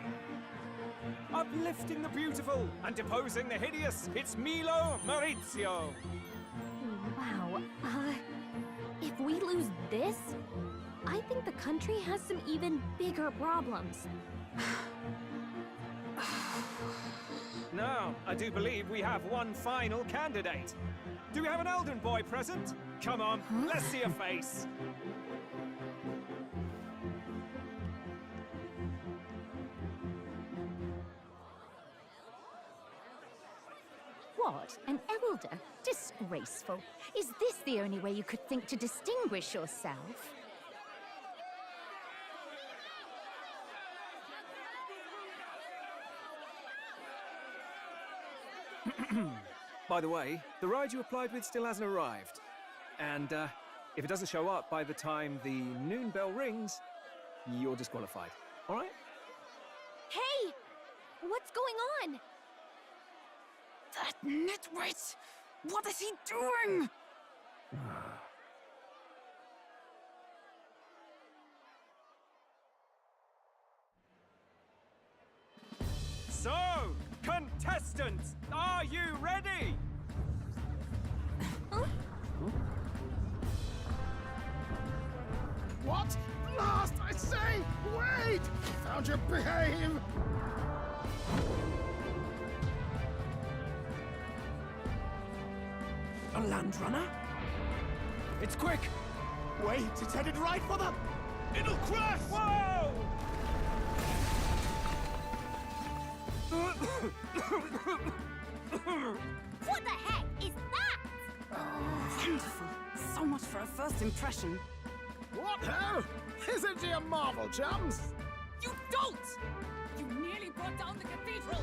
Uplifting the beautiful and deposing the hideous, it's Milo Maurizio. Wow, if we lose this, I think the country has some even bigger problems. Now, I do believe we have one final candidate. Do we have an Elden boy present? Come on, let's see a face. What? An elder? Disgraceful. Is this the only way you could think to distinguish yourself? By the way, the ride you applied with still hasn't arrived. And if it doesn't show up by the time the noon bell rings, you're disqualified. All right? Hey! What's going on? That nitwit! What is he doing? So, contestants, are you ready? What? Last, I say! Wait! Found your behave! A land runner? It's quick! Wait, it's headed right for the... It'll crash! Whoa! What the heck is that? Wonderful. So much for a first impression. What ho? Isn't he a marvel, chums? You don't! You nearly brought down the cathedral!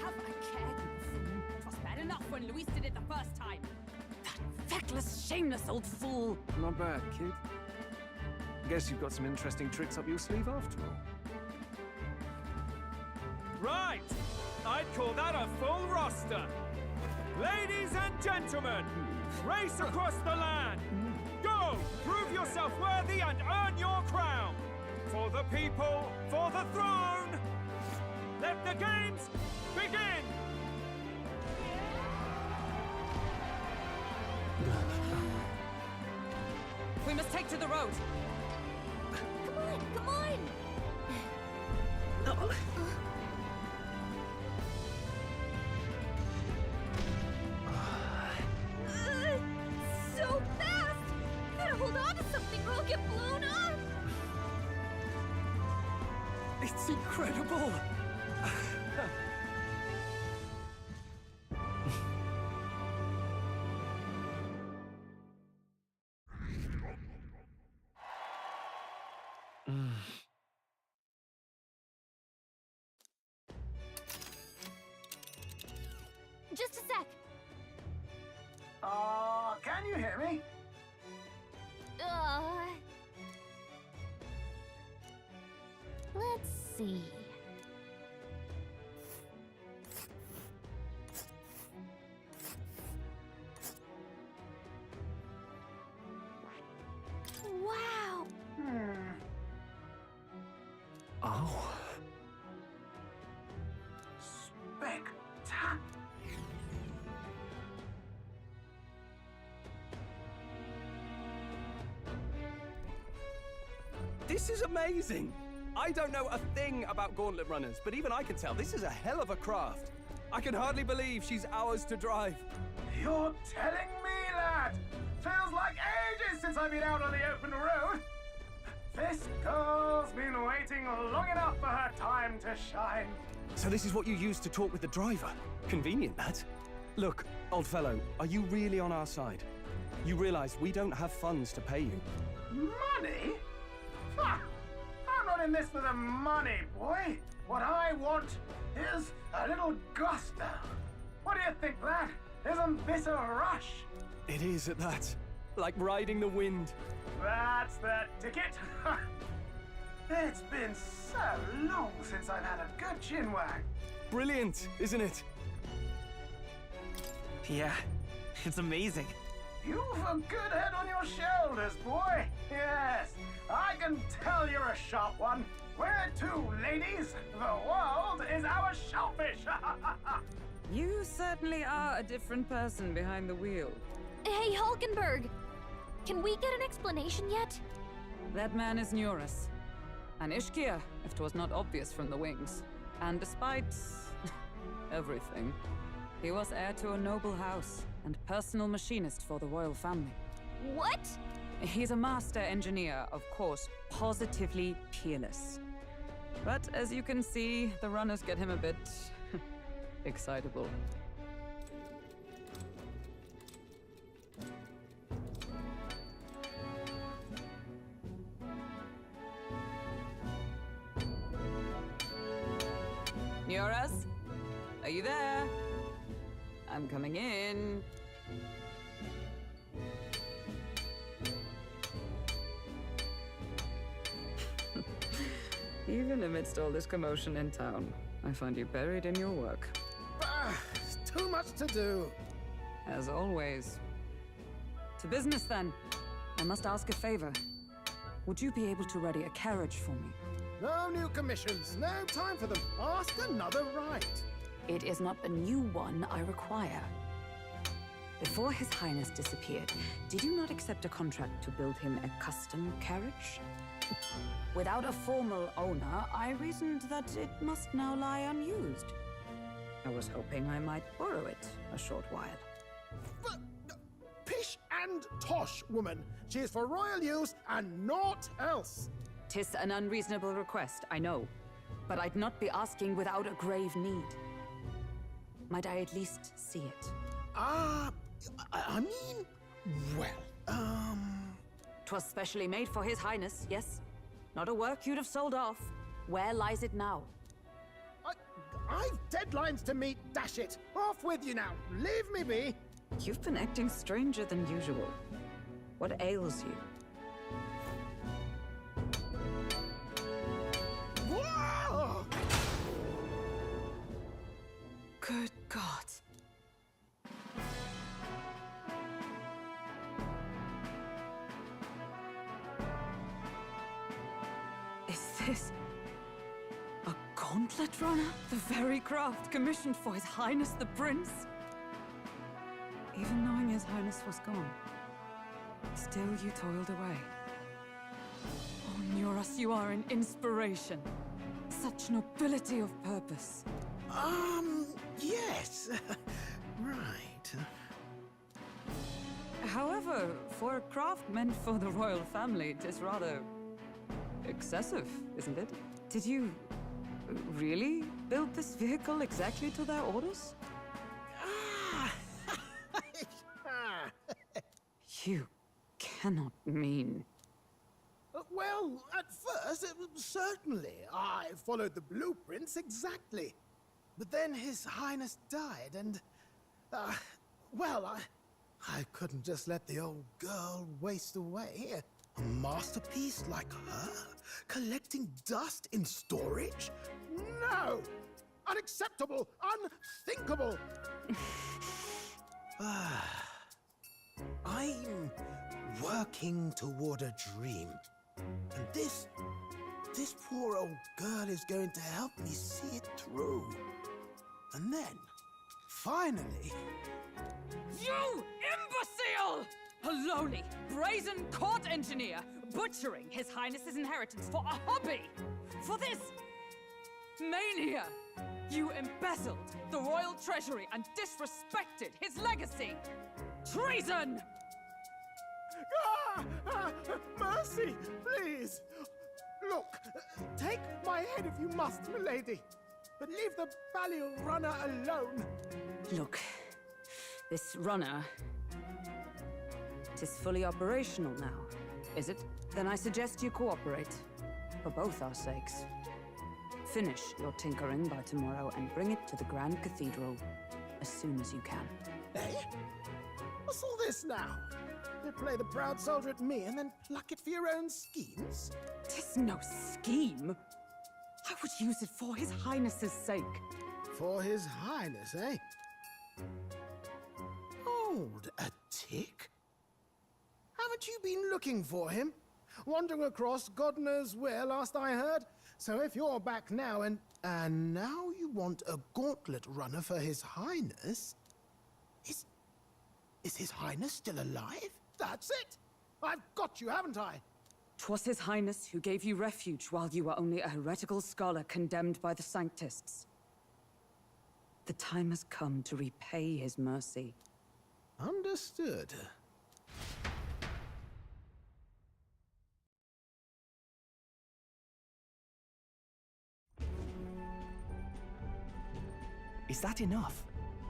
Have a care, you fool. It was bad enough when Luis did it the first time. That feckless, shameless old fool. Not bad, kid. Guess you've got some interesting tricks up your sleeve after all. Right! I'd call that a full roster. Ladies and gentlemen, race across the land. Go! Prove yourself worthy and earn your crown. For the people, for the throne. Let the games begin! We must take to the road. Come on, come on! So fast! Gotta hold on to something or I'll get blown up! It's incredible! Just a sec. Can you hear me? Let's see. Wow! Oh. Spectacular. This is amazing! I don't know a thing about gauntlet runners, but even I can tell this is a hell of a craft. I can hardly believe she's ours to drive. You're telling me that? Feels like ages since I've been out on the open road. This girl's been waiting long enough for her time to shine. So this is what you used to talk with the driver? Convenient, that. Look, old fellow, are you really on our side? You realize we don't have funds to pay you. Money? Ha! I'm not in this for the money, boy. What I want is a little gusto. What do you think, lad? Isn't this a rush? It is at that. Like riding the wind. That's the ticket. It's been so long since I've had a good chinwag. Brilliant, isn't it? Yeah, it's amazing. You've a good head on your shoulders, boy. Yes, I can tell you're a sharp one. Where to, ladies? The world is our shellfish. You certainly are a different person behind the wheel. Hey, Hulkenberg! Can we get an explanation yet? That man is Neurus. An Ishkia, if 'twas not obvious from the wings. And despite everything, he was heir to a noble house and personal machinist for the royal family. What? He's a master engineer, of course, positively peerless. But as you can see, the runners get him a bit excitable. Neurus? Are you there? I'm coming in. Even amidst all this commotion in town, I find you buried in your work. It's too much to do. As always. To business, then. I must ask a favor. Would you be able to ready a carriage for me? No new commissions, no time for them. Ask another right. It is not a new one I require. Before His Highness disappeared, did you not accept a contract to build him a custom carriage? Without a formal owner, I reasoned that it must now lie unused. I was hoping I might borrow it a short while. But, pish and tosh, woman. She is for royal use and naught else. 'Tis an unreasonable request, I know. But I'd not be asking without a grave need. Might I at least see it? I mean, well, 'Twas specially made for His Highness, yes? Not a work you'd have sold off. Where lies it now? I've deadlines to meet, dash it. Off with you now. Leave me be. You've been acting stranger than usual. What ails you? Whoa! Good God. Is this a gauntlet runner? The very craft commissioned for His Highness the Prince? Even knowing His Highness was gone, still you toiled away. Oh, Neurus, you are an inspiration. Such nobility of purpose. Yes. Right. However, for a craft meant for the royal family, it is rather excessive, isn't it? Did you really build this vehicle exactly to their orders? You cannot mean... Well, at first, certainly. I followed the blueprints exactly. But then His Highness died, and... well, I couldn't just let the old girl waste away. A masterpiece like her? Collecting dust in storage? No! Unacceptable! Unthinkable! I'm working toward a dream. And this poor old girl is going to help me see it through. And then, finally... You imbecile! A lowly, brazen court engineer butchering His Highness's inheritance for a hobby! For this mania! You embezzled the royal treasury and disrespected his legacy! Treason! Mercy, please! Look, take my head if you must, milady. But leave the Balliol runner alone. Look, this runner... It is fully operational now, is it? Then I suggest you cooperate. For both our sakes. Finish your tinkering by tomorrow and bring it to the Grand Cathedral as soon as you can. Eh? What's all this now? You play the proud soldier at me and then pluck it for your own schemes? 'Tis no scheme. I would use it for His Highness's sake. For His Highness, eh? Hold a tick. Haven't you been looking for him? Wandering across God knows where, last I heard. So if you're back now and now you want a gauntlet runner for His Highness, Is His Highness still alive? That's it! I've got you, haven't I? 'Twas His Highness who gave you refuge while you were only a heretical scholar condemned by the Sanctists. The time has come to repay his mercy. Understood. Is that enough?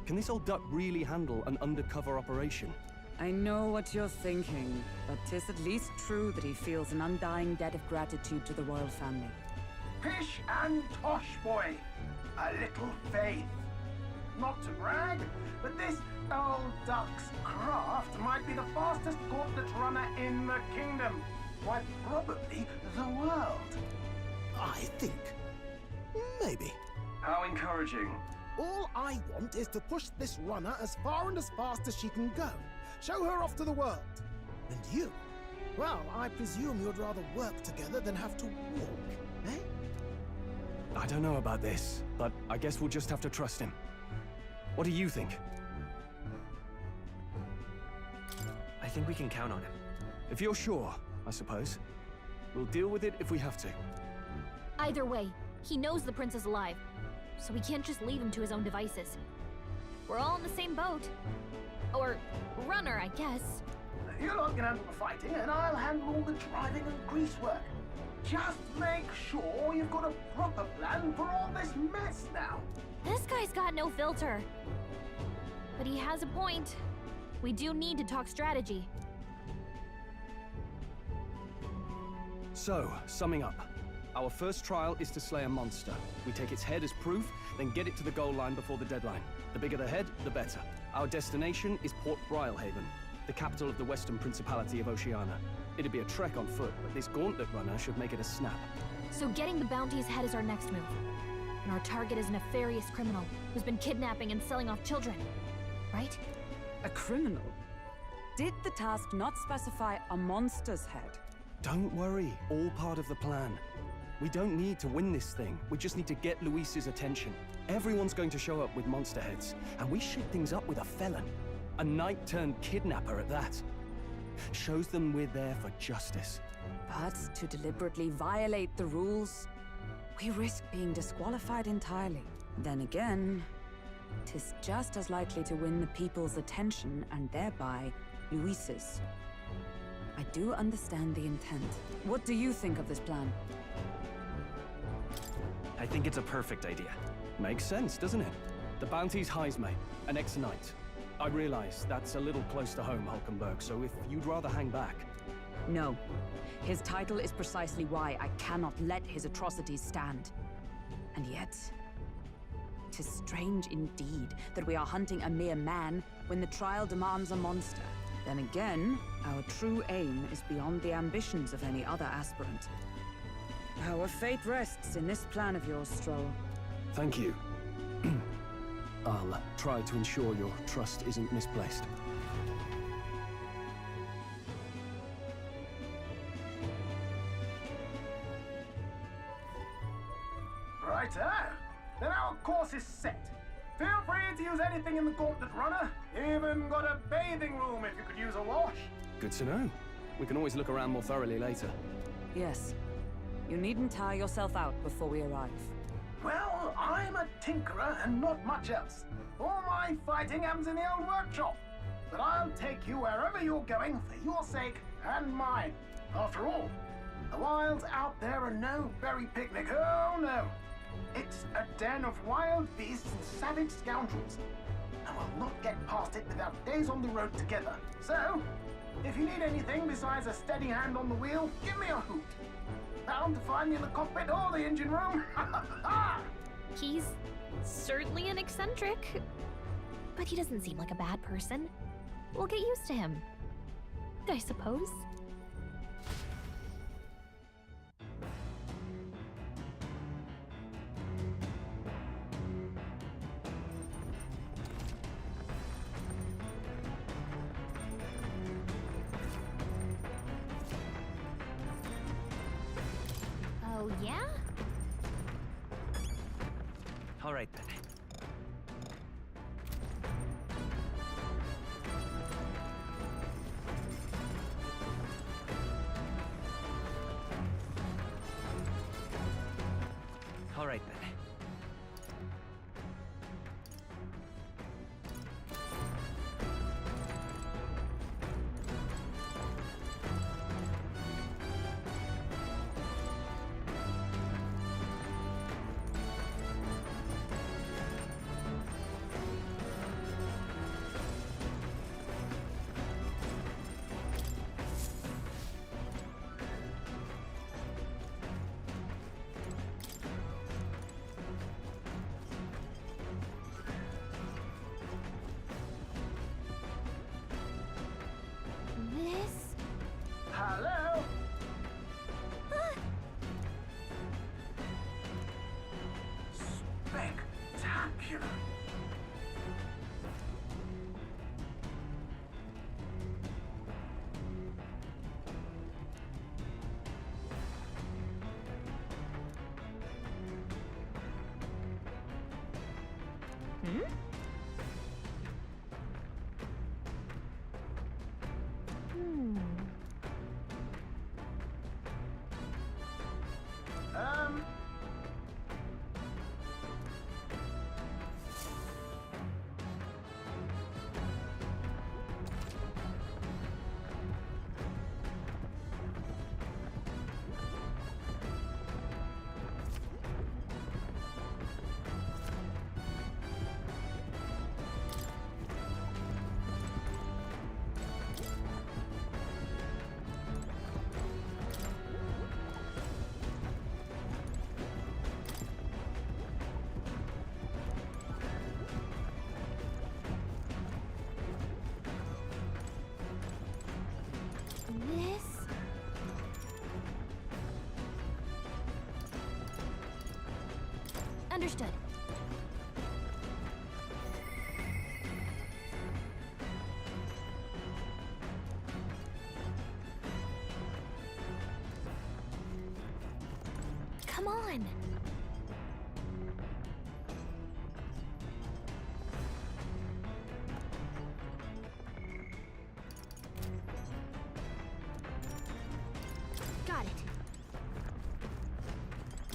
Can this old duck really handle an undercover operation? I know what you're thinking, but 'tis at least true that he feels an undying debt of gratitude to the royal family. Pish and tosh, boy. A little faith. Not to brag, but this old duck's craft might be the fastest gauntlet runner in the kingdom. Quite probably the world. I think. Maybe. How encouraging. All I want is to push this runner as far and as fast as she can go. Show her off to the world. And you? Well, I presume you'd rather work together than have to walk, eh? I don't know about this, but I guess we'll just have to trust him. What do you think? I think we can count on him. If you're sure, I suppose. We'll deal with it if we have to. Either way, he knows the prince is alive, so we can't just leave him to his own devices. We're all in the same boat. Or runner, I guess. You lot can handle the fighting, and I'll handle all the driving and greasework. Just make sure you've got a proper plan for all this mess now. This guy's got no filter. But he has a point. We do need to talk strategy. So, summing up. Our first trial is to slay a monster. We take its head as proof, then get it to the goal line before the deadline. The bigger the head, the better. Our destination is Port Brylehaven, the capital of the Western Principality of Oceania. It'd be a trek on foot, but this gauntlet runner should make it a snap. So getting the bounty's head is our next move. And our target is a nefarious criminal who's been kidnapping and selling off children. Right? A criminal? Did the task not specify a monster's head? Don't worry, all part of the plan. We don't need to win this thing. We just need to get Luis's attention. Everyone's going to show up with monster heads, and we shake things up with a felon. A knight-turned-kidnapper at that. Shows them we're there for justice. But to deliberately violate the rules, we risk being disqualified entirely. Then again, 'tis just as likely to win the people's attention and thereby Luis's. I do understand the intent. What do you think of this plan? I think it's a perfect idea. Makes sense, doesn't it? The bounty's Heisme, an ex-knight. I realize that's a little close to home, Hulkenberg, so if you'd rather hang back... No. His title is precisely why I cannot let his atrocities stand. And yet, 'tis strange indeed that we are hunting a mere man when the trial demands a monster. Then again, our true aim is beyond the ambitions of any other aspirant. Our fate rests in this plan of yours, Stroll. Thank you. I'll try to ensure your trust isn't misplaced. Righto. Then our course is set. Feel free to use anything in the gauntlet runner. Even got a bathing room if you could use a wash. Good to know. We can always look around more thoroughly later. Yes. You needn't tire yourself out before we arrive. Well, I'm a tinkerer and not much else. All my fighting happens in the old workshop. But I'll take you wherever you're going for your sake and mine. After all, the wilds out there are no berry picnic. Oh, no. It's a den of wild beasts and savage scoundrels. And we'll not get past it without days on the road together. So, if you need anything besides a steady hand on the wheel, give me a hoot. Bound to find me in the cockpit or the engine room. He's certainly an eccentric, but he doesn't seem like a bad person. We'll get used to him, I suppose. Oh, yeah? All right then. right then. This? Hello? Spectacular. Hmm? Hmm. This? Understood. Come on! Got it.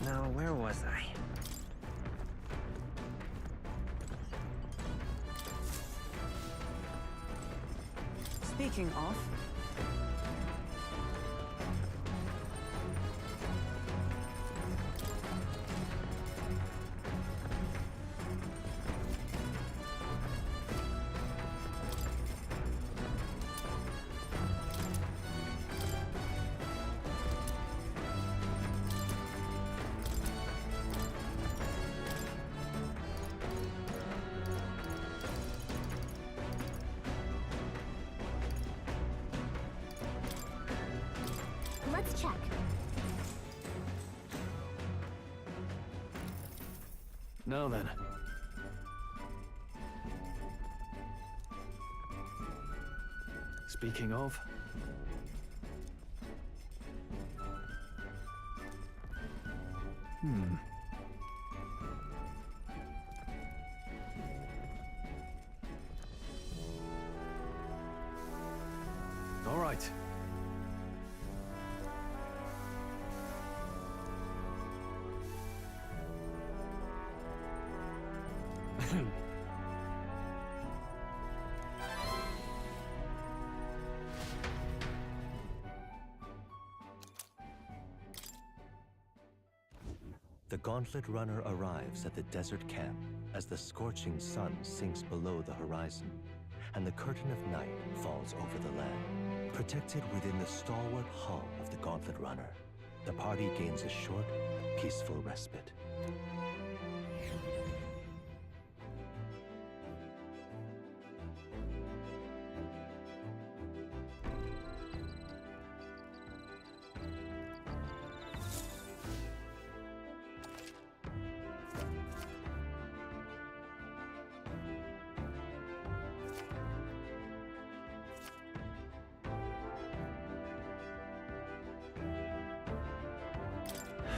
Now, where was I? Speaking of, Let's check. Now then. Speaking of... All right. The Gauntlet Runner arrives at the desert camp as the scorching sun sinks below the horizon, and the curtain of night falls over the land. Protected within the stalwart hull of the Gauntlet Runner, the party gains a short, peaceful respite.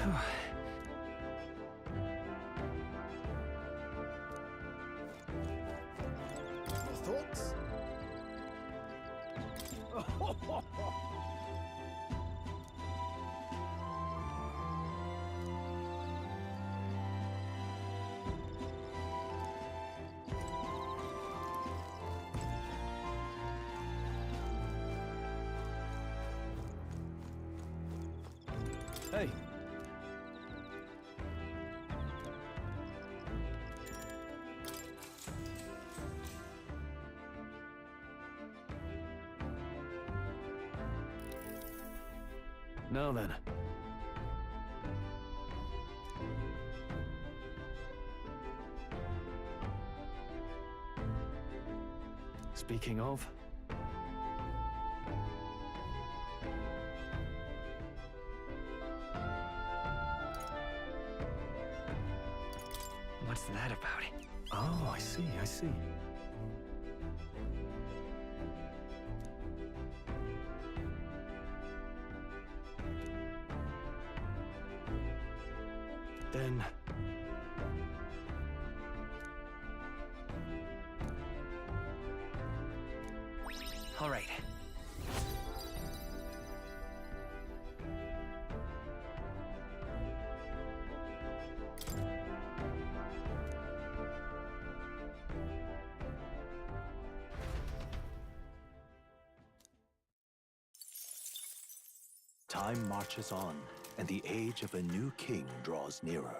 Your thoughts? Hey. Now then. Speaking of... What's that about? Oh, I see, I see. Then... All right. Time marches on, and the age of a new king draws nearer.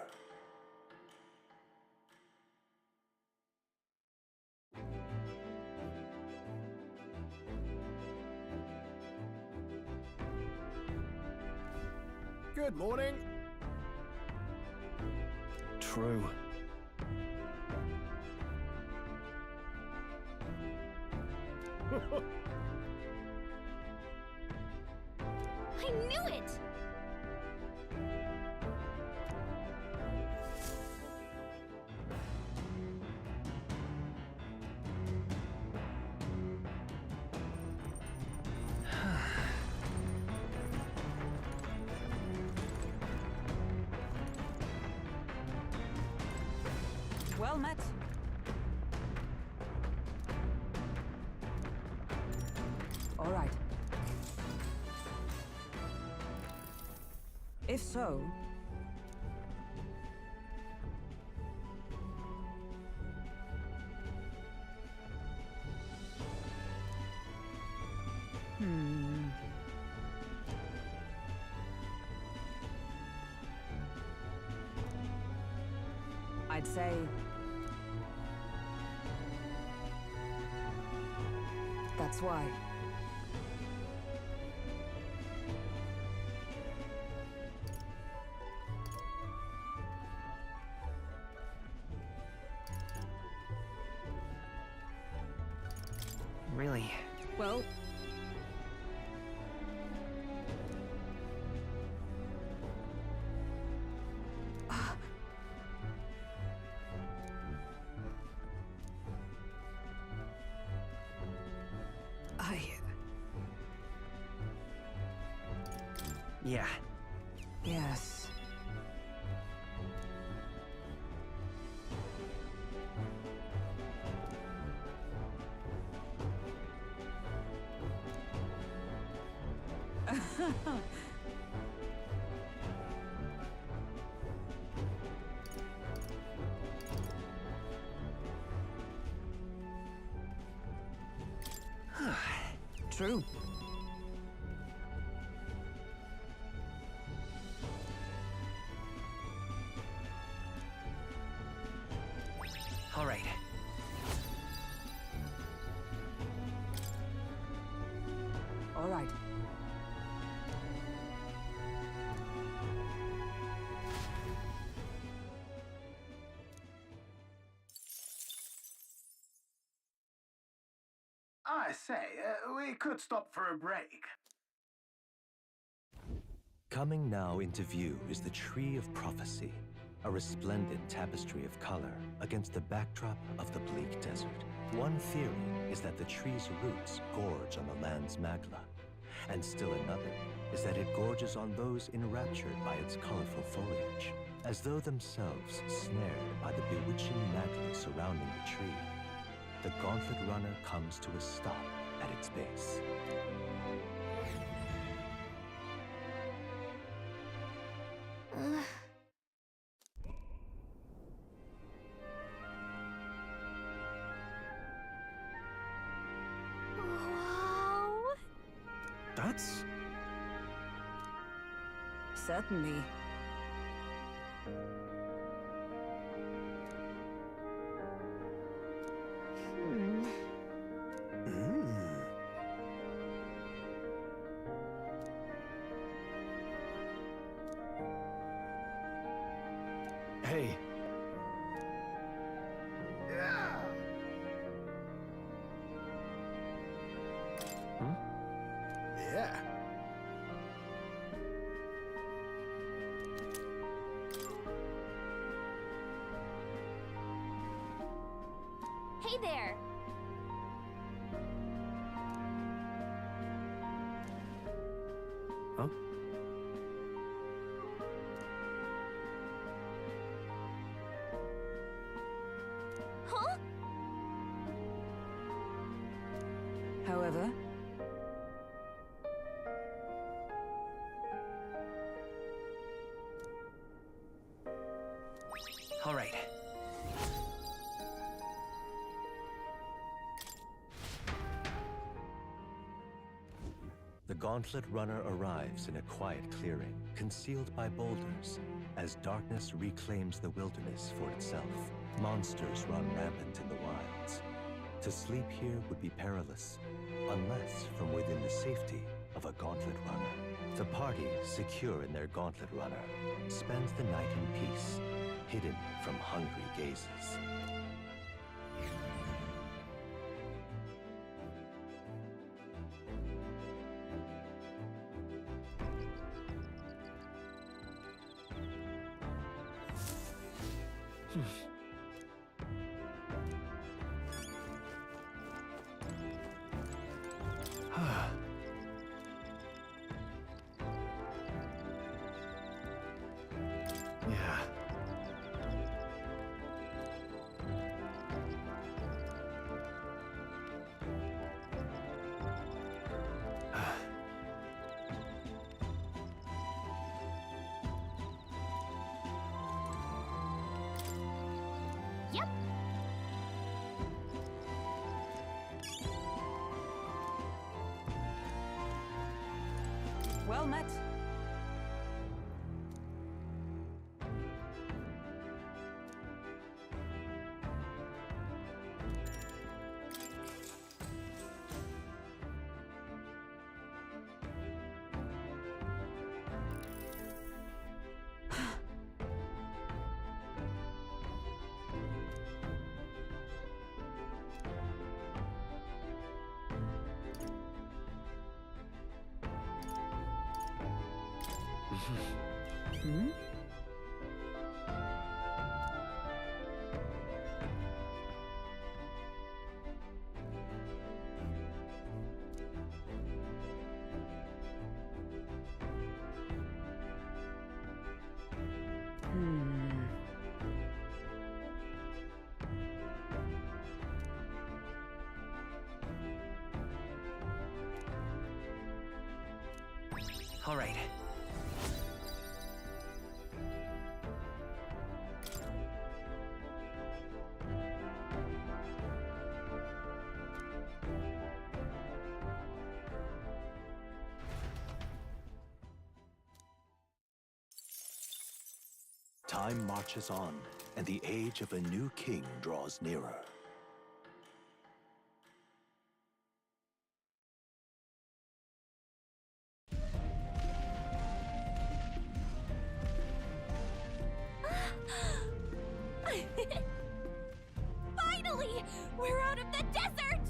Good morning. True. I knew it! Well met. All right. If so... I'd say... That's why. Really? Well... Yeah. Yes. True. All right. All right. I say, we could stop for a break. Coming now into view is the Tree of Prophecy, a resplendent tapestry of color against the backdrop of the bleak desert. One theory is that the tree's roots gorge on the land's magla, and still another is that it gorges on those enraptured by its colorful foliage, as though themselves snared by the bewitching magla surrounding the tree. The gauntlet runner comes to a stop at its base. That's... certainly. Hey. Yeah. Hey there! Huh? Huh? However, All right. The Gauntlet Runner arrives in a quiet clearing, concealed by boulders, as darkness reclaims the wilderness for itself. Monsters run rampant in the wilds. To sleep here would be perilous, unless from within the safety of a Gauntlet Runner. The party, secure in their Gauntlet Runner, spends the night in peace, hidden from hungry gazes. Yeah. Yep. well met. Hmm? All right. Time marches on, and the age of a new king draws nearer. Finally! We're out of the desert!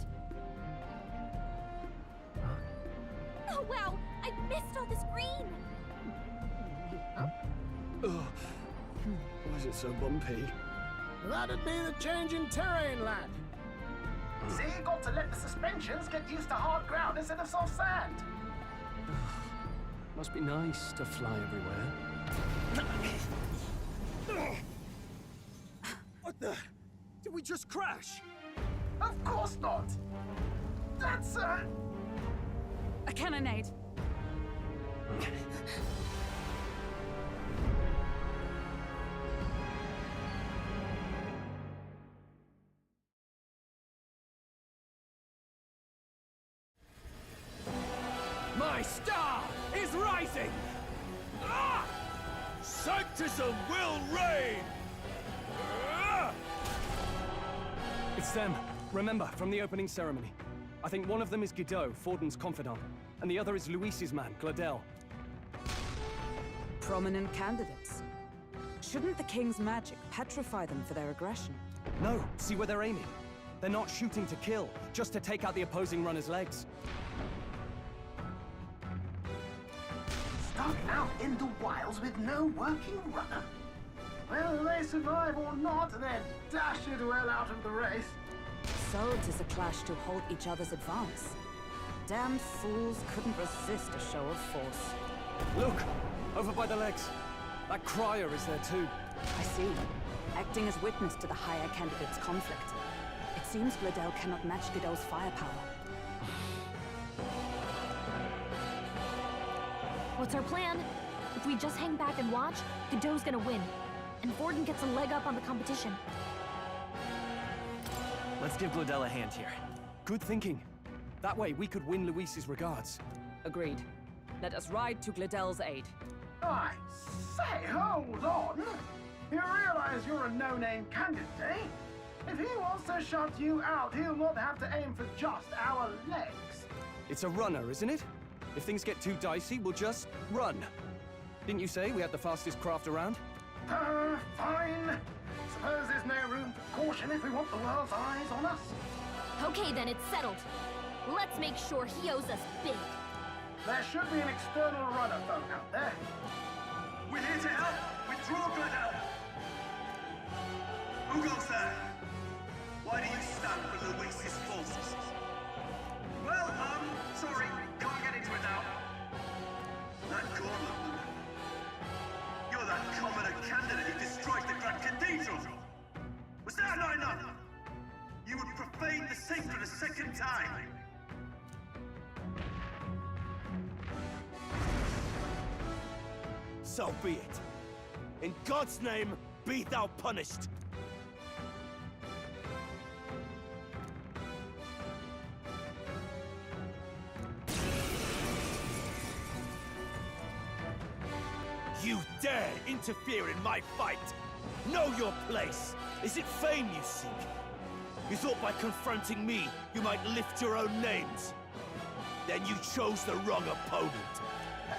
Oh wow, I missed all this green! Oh, why is it so bumpy? That'd be the change in terrain, lad. See, you got to let the suspensions get used to hard ground instead of soft sand. Must be nice to fly everywhere. What the? Did we just crash? Of course not. That's A cannonade. My star is rising! Ah! baptism will reign! It's them. Remember, from the opening ceremony. I think one of them is Guido, Forden's confidant, and the other is Luis's man, Gladel. Prominent candidates. Shouldn't the king's magic petrify them for their aggression? No, see where they're aiming. They're not shooting to kill, just to take out the opposing runner's legs. Stuck out in the wilds with no working runner. Whether they survive or not, they're dashed well out of the race. So 'tis a clash to halt each other's advance. Damned fools couldn't resist a show of force. Look! Over by the legs. That crier is there too. I see. Acting as witness to the higher candidate's conflict. It seems Gladel cannot match Guido's firepower. What's our plan? If we just hang back and watch, Godot's gonna win. And Forden gets a leg up on the competition. Let's give Gladel a hand here. Good thinking. That way we could win Luis's regards. Agreed. Let us ride to Gladel's aid. I say, hold on! You realize you're a no-name candidate, eh? If he wants to shut you out, he'll not have to aim for just our legs. It's a runner, isn't it? If things get too dicey, we'll just run. Didn't you say we had the fastest craft around? Fine. Suppose there's no room for caution if we want the world's eyes on us. Okay then, it's settled. Let's make sure he owes us big. There should be an external runner folk out there. We're here to help! Withdraw, Gladel! Who goes there? Why do you stand for Luis's forces? Well, sorry, can't get into it now. That gauntlet woman. You're that commoner candidate who destroyed the Grand Cathedral! Was that not enough? You would profane the sacred a second time! So be it. In God's name, be thou punished. You dare interfere in my fight! Know your place! Is it fame you seek? You thought by confronting me, you might lift your own names? Then you chose the wrong opponent.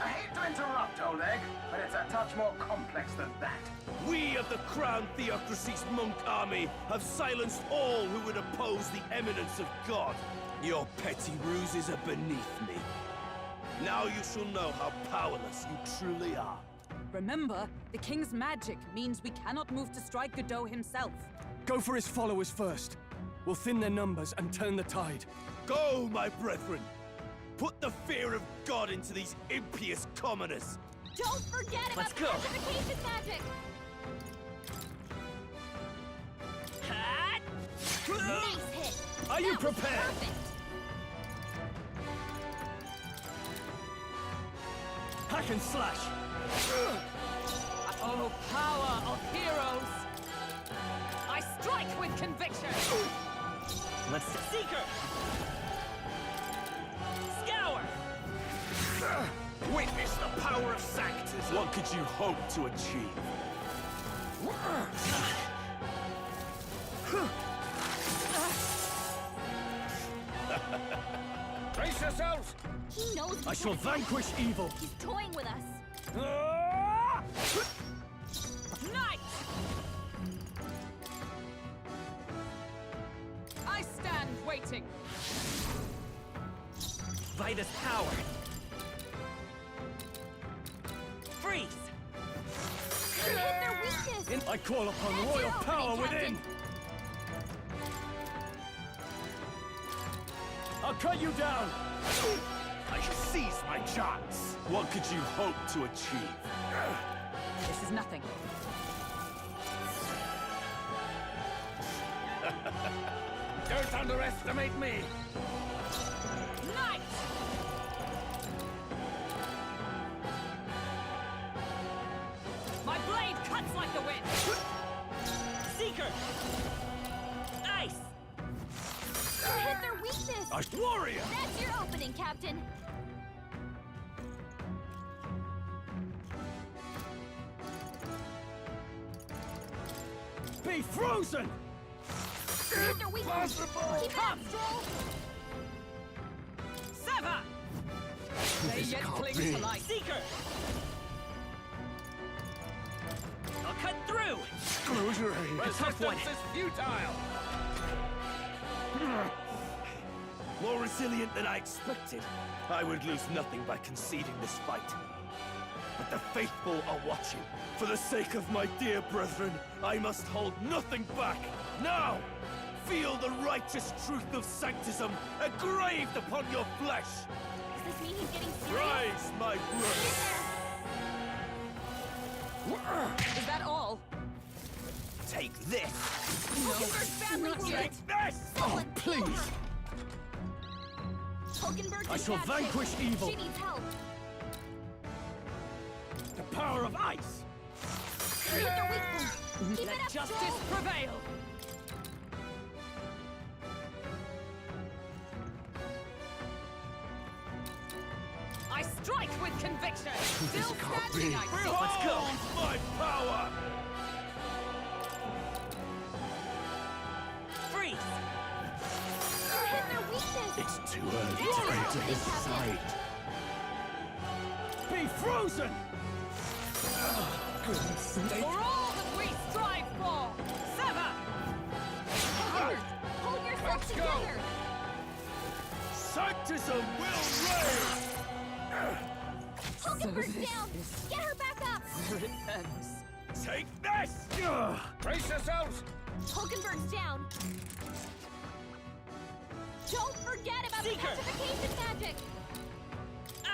I hate to interrupt, old egg, but it's a touch more complex than that. We of the Crown Theocracy's monk army have silenced all who would oppose the eminence of God. Your petty ruses are beneath me. Now you shall know how powerless you truly are. Remember, the king's magic means we cannot move to strike Godot himself. Go for his followers first. We'll thin their numbers and turn the tide. Go, my brethren! Put the fear of God into these impious commoners! Don't forget about the purification magic! Nice hit! Are you prepared? Perfect! Hack and slash! Oh, power of heroes! I strike with conviction! Let's Seeker! Scour! Witness the power of Sanctus! What could you hope to achieve? Brace yourselves! He knows I shall vanquish evil! He's toying with us! Knight! I stand waiting! by this power. Freeze! Hit their weakness! I call upon That's royal your power opening, within! I'll cut you down! I shall seize my chance. What could you hope to achieve? This is nothing. Don't underestimate me! Knight! My blade cuts like the wind! Seeker! Ice! Hit their weakness! Warrior! That's your opening, Captain! Be frozen! Hit their weak points. Keep it up, Stroll! Sever! They This yet can't cling be. to life. Seeker! I'll cut through! Closure. A tough one. is futile! More resilient than I expected. I would lose nothing by conceding this fight. But the faithful are watching. For the sake of my dear brethren, I must hold nothing back. Now, feel the righteous truth of sanctism engraved upon your flesh. Does this mean he's getting serious? Rise, my brother. Is that all? Take this. Hulkenberg's badly wounded. Take this! Oh, please! Hulkenberg's I in shall bad vanquish shape. evil. She needs help. The power of ice! Hit their weak point. Keep it up, justice Stroll. Prevail. I strike with conviction. Still can't standing, be. I see. Let's go! My power! Freeze. Hit their weakness. It's too early to enter his sight. Be frozen! For all that we strive for. Sever. Hold yourself Let's go. together. Sanctism will reign! Hulkenberg's down. Get her back up. Where it ends. Take this! Brace yourselves! Hulkenberg's down. Don't forget about Seeker. the petrification magic.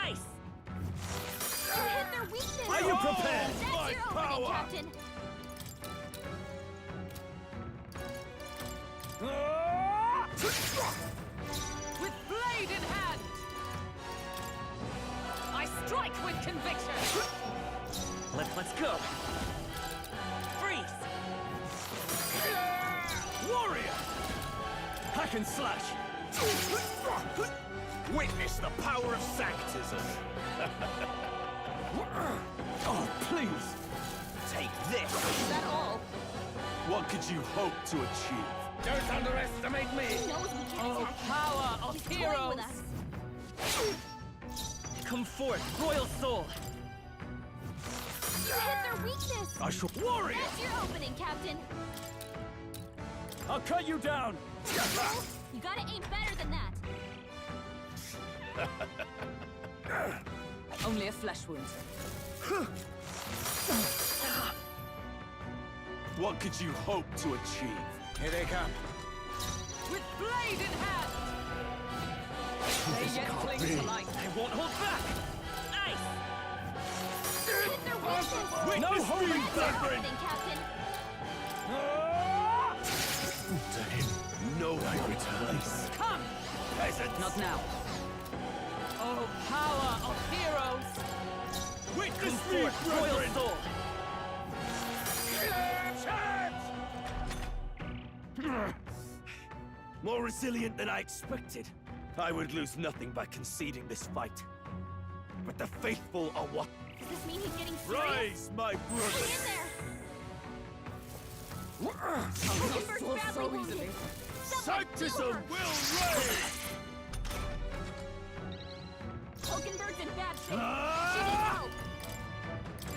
Ice. Hit their weakness. Are you prepared? That's My your power. opening, Captain. With blade in hand. I strike with conviction. Let's go. Freeze. Warrior! Hack and slash! Witness the power of sanctism! Oh, please! Take this! Is that all? What could you hope to achieve? Don't underestimate me! He knows we can't Oh, attack him. power of He's toying heroes! with us. Come forth, royal soul! You hit their weakness. I shall... Warrior! That's your opening, Captain. I'll cut you down! You gotta aim better than that. Only a flesh wound. What could you hope to achieve? Here they come. With blade in hand! They yet cling to life. I won't hold back! Ice! Hit their weakness. No holding That's your back! opening, Captain. To him, No I return. Come! peasants! Not now. Oh, power of heroes! Witness Come me, forth, royal brethren! soul! More resilient than I expected. I would lose nothing by conceding this fight. But the faithful are what? Does this mean he's getting serious? Rise, my Hang brother! in there. Hulkenberg's badly wounded. Someone heal Sanctism her. will reign! Hulkenberg's in bad shape. She needs Ah! help.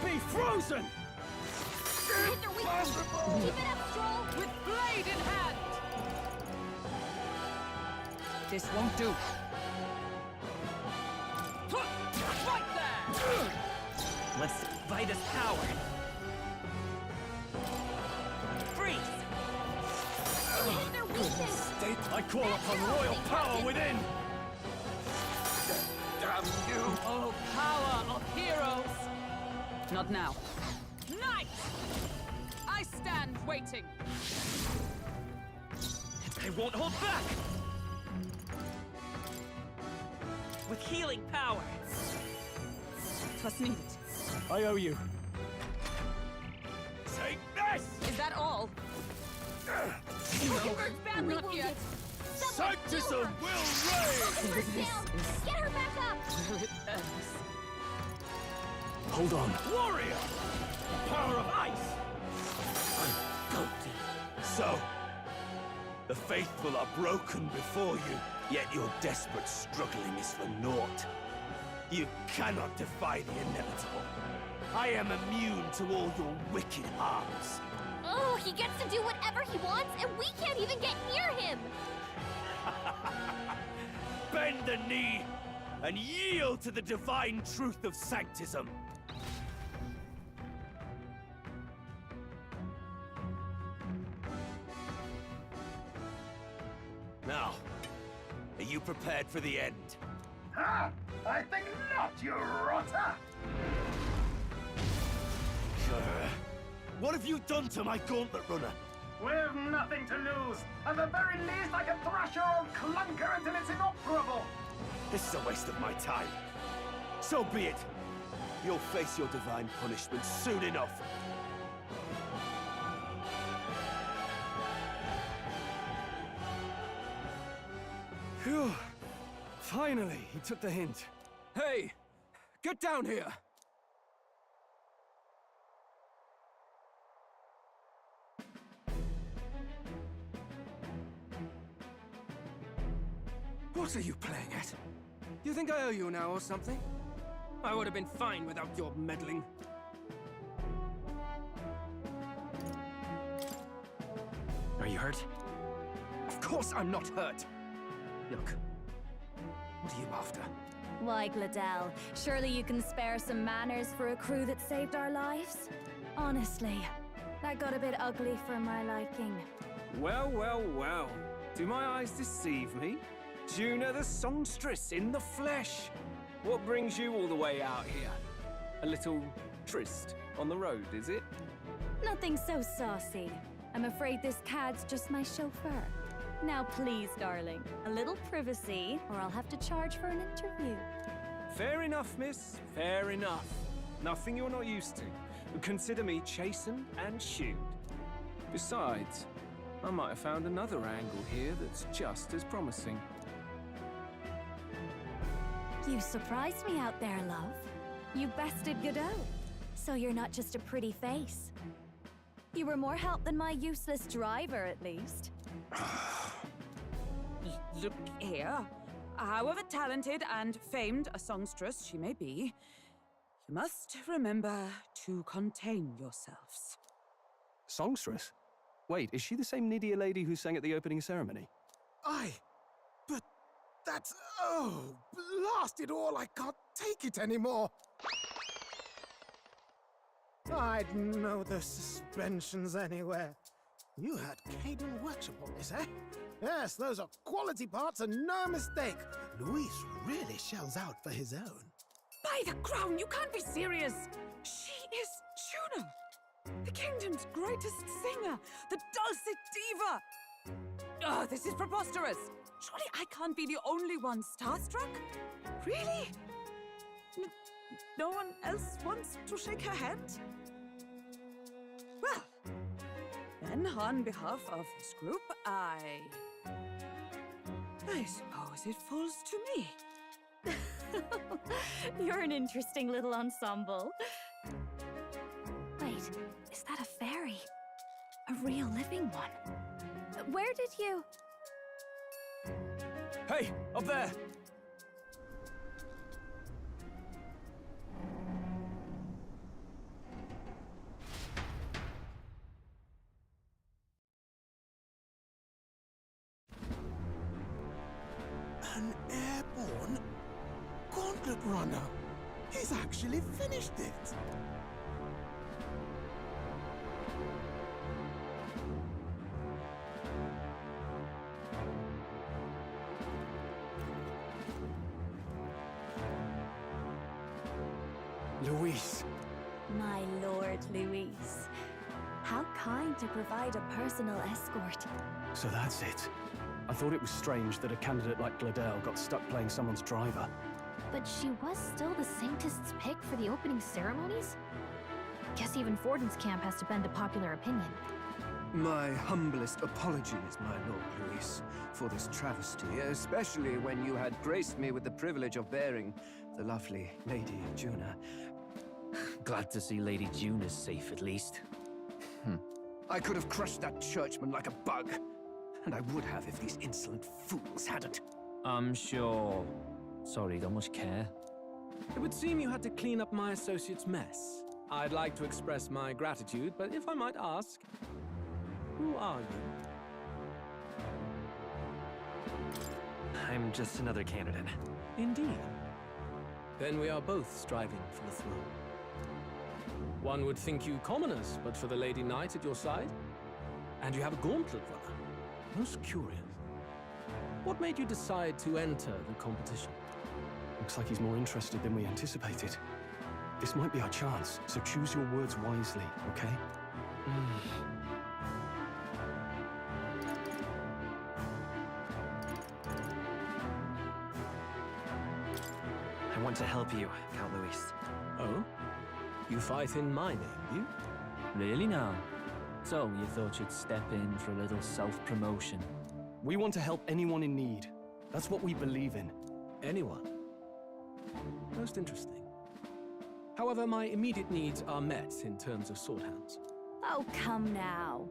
Be frozen! Hit their weakness. Keep it up, Stroll. With blade in hand! This won't do. Right there! Let's fight his power. Freeze. Hit their weakness. I call That's upon your royal opening, power Captain. within! Damn you! Oh, power of heroes! Not now. Knight! I stand waiting. I won't hold back! With healing power. 'Twas needed. I owe you. Take this! Is that all? Hulkenberg's badly Not wounded. yet. Someone heal Sanctism her. will reign! Hulkenberg's down. Get her back up. Where it ends. Hold on. Warrior! The power of ice! I'm goaded. So, the faithful are broken before you, yet your desperate struggling is for naught. You cannot defy the inevitable. I am immune to all your wicked harms. Oh, he gets to do whatever he wants, and we can't even get near him! Bend the knee and yield to the divine truth of sanctism. Now, are you prepared for the end? Ha! I think not, you rotter! What have you done to my gauntlet runner? We've nothing to lose. At the very least, I can thrash your old clunker until it's inoperable. This is a waste of my time. So be it. You'll face your divine punishment soon enough. Phew. Finally, he took the hint. Hey! Get down here! What are you playing at? You think I owe you now or something? I would have been fine without your meddling. Are you hurt? Of course I'm not hurt! Look, what are you after? Why, Gladell, surely you can spare some manners for a crew that saved our lives? Honestly, that got a bit ugly for my liking. Well, well, well. Do my eyes deceive me? Juna the songstress in the flesh. What brings you all the way out here? A little tryst on the road, is it? Nothing so saucy. I'm afraid this cad's just my chauffeur. Now please, darling, a little privacy, or I'll have to charge for an interview. Fair enough, miss. Fair enough. Nothing you're not used to. Consider me chastened and shooed. Besides, I might have found another angle here that's just as promising. You surprised me out there, love. You bested Godot. So you're not just a pretty face. You were more help than my useless driver, at least. Look here. However talented and famed a songstress she may be, you must remember to contain yourselves. Songstress? Wait, is she the same Nydia lady who sang at the opening ceremony? Aye, but that's... oh, blast it all, I can't take it anymore. I'd know the suspensions anywhere. You had Caden workshop on this, eh? Yes, those are quality parts and no mistake. Luis really shells out for his own. By the crown, you can't be serious! She is Juna, the kingdom's greatest singer, the dulcet diva! Oh, this is preposterous! Surely I can't be the only one starstruck? Really? No one else wants to shake her hand? Well, then on behalf of this group, I suppose it falls to me. You're an interesting little ensemble. Wait, is that a fairy? A real living one? Where did you... Hey, up there! An airborne gauntlet runner. He's actually finished it. Luis. My lord, Luis. How kind to provide a personal escort. So that's it. I thought it was strange that a candidate like Gladell got stuck playing someone's driver. But she was still the Saintist's pick for the opening ceremonies? Guess even Forden's camp has to bend to popular opinion. My humblest apologies, my Lord Luis, for this travesty, especially when you had graced me with the privilege of bearing the lovely Lady Juna. Glad to see Lady Juna's safe, at least. I could have crushed that churchman like a bug. And I would have if these insolent fools hadn't. I'm sure. Sorry, don't much care. It would seem you had to clean up my associate's mess. I'd like to express my gratitude, but if I might ask, who are you? I'm just another candidate. Indeed. Then we are both striving for the throne. One would think you commoners, but for the Lady Knight at your side. And you have a gauntlet runner. Most curious. What made you decide to enter the competition? Looks like he's more interested than we anticipated. This might be our chance, so choose your words wisely, okay? I want to help you, Count Luis. Oh? You fight in my name, you? Really now? So, you thought you'd step in for a little self-promotion? We want to help anyone in need. That's what we believe in. Anyone? Most interesting. However, my immediate needs are met in terms of sword hands. Oh, come now.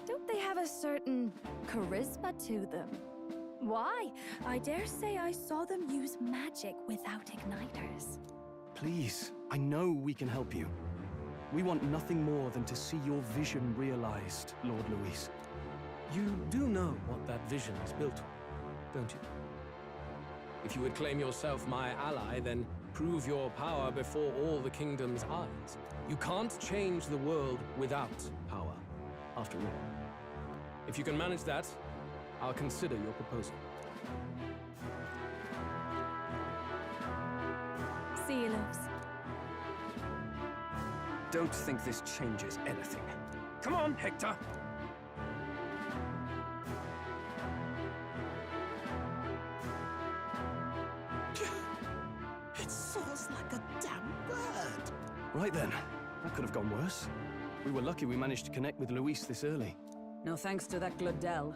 Don't they have a certain charisma to them? Why? I dare say I saw them use magic without igniters. Please, I know we can help you. We want nothing more than to see your vision realized, Lord Luis. You do know what that vision is built on, don't you? If you would claim yourself my ally, then prove your power before all the kingdom's eyes. You can't change the world without power, after all. If you can manage that, I'll consider your proposal. See you, loves. Don't think this changes anything. Come on, Hector! It soars like a damn bird. Right then, that could have gone worse. We were lucky we managed to connect with Luis this early. No thanks to that Glodell.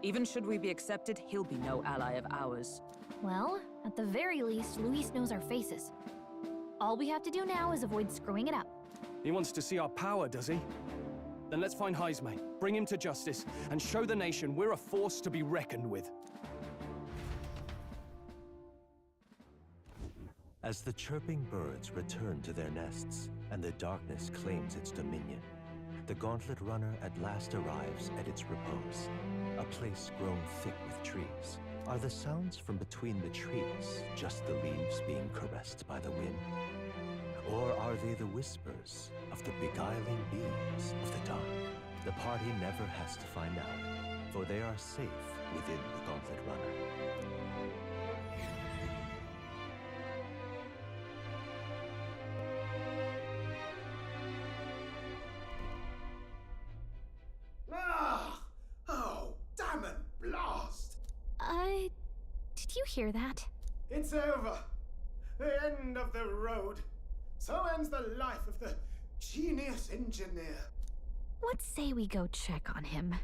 Even should we be accepted, he'll be no ally of ours. Well, at the very least, Luis knows our faces. All we have to do now is avoid screwing it up. He wants to see our power, does he? Then let's find Heisme, bring him to justice, and show the nation we're a force to be reckoned with. As the chirping birds return to their nests and the darkness claims its dominion, the Gauntlet Runner at last arrives at its repose, a place grown thick with trees. Are the sounds from between the trees just the leaves being caressed by the wind? Or are they the whispers of the beguiling beams of the dark? The party never has to find out, for they are safe within the Gauntlet Runner. Oh, damn it, blast! Did you hear that? It's over. The end of the road. So ends the life of the genius engineer. Let's say we go check on him.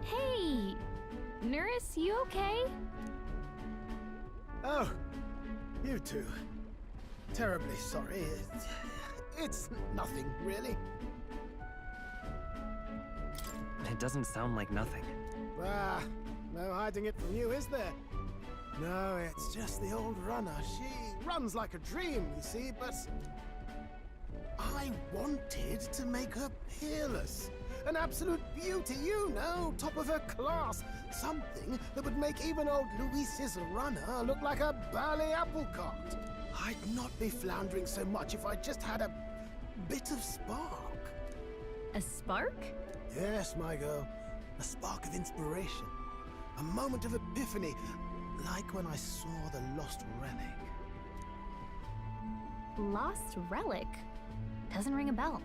Hey! Nurse, you okay? Oh, you two. Terribly sorry. It's nothing, really. It doesn't sound like nothing. Ah, no hiding it from you, is there? No, it's just the old runner. She runs like a dream, you see, but I wanted to make her peerless. An absolute beauty, you know, top of her class. Something that would make even old Luis's runner look like a bally apple cart. I'd not be floundering so much if I just had a bit of spark. A spark? Yes, my girl. A spark of inspiration. A moment of epiphany, like when I saw the lost relic. Lost relic? Doesn't ring a bell.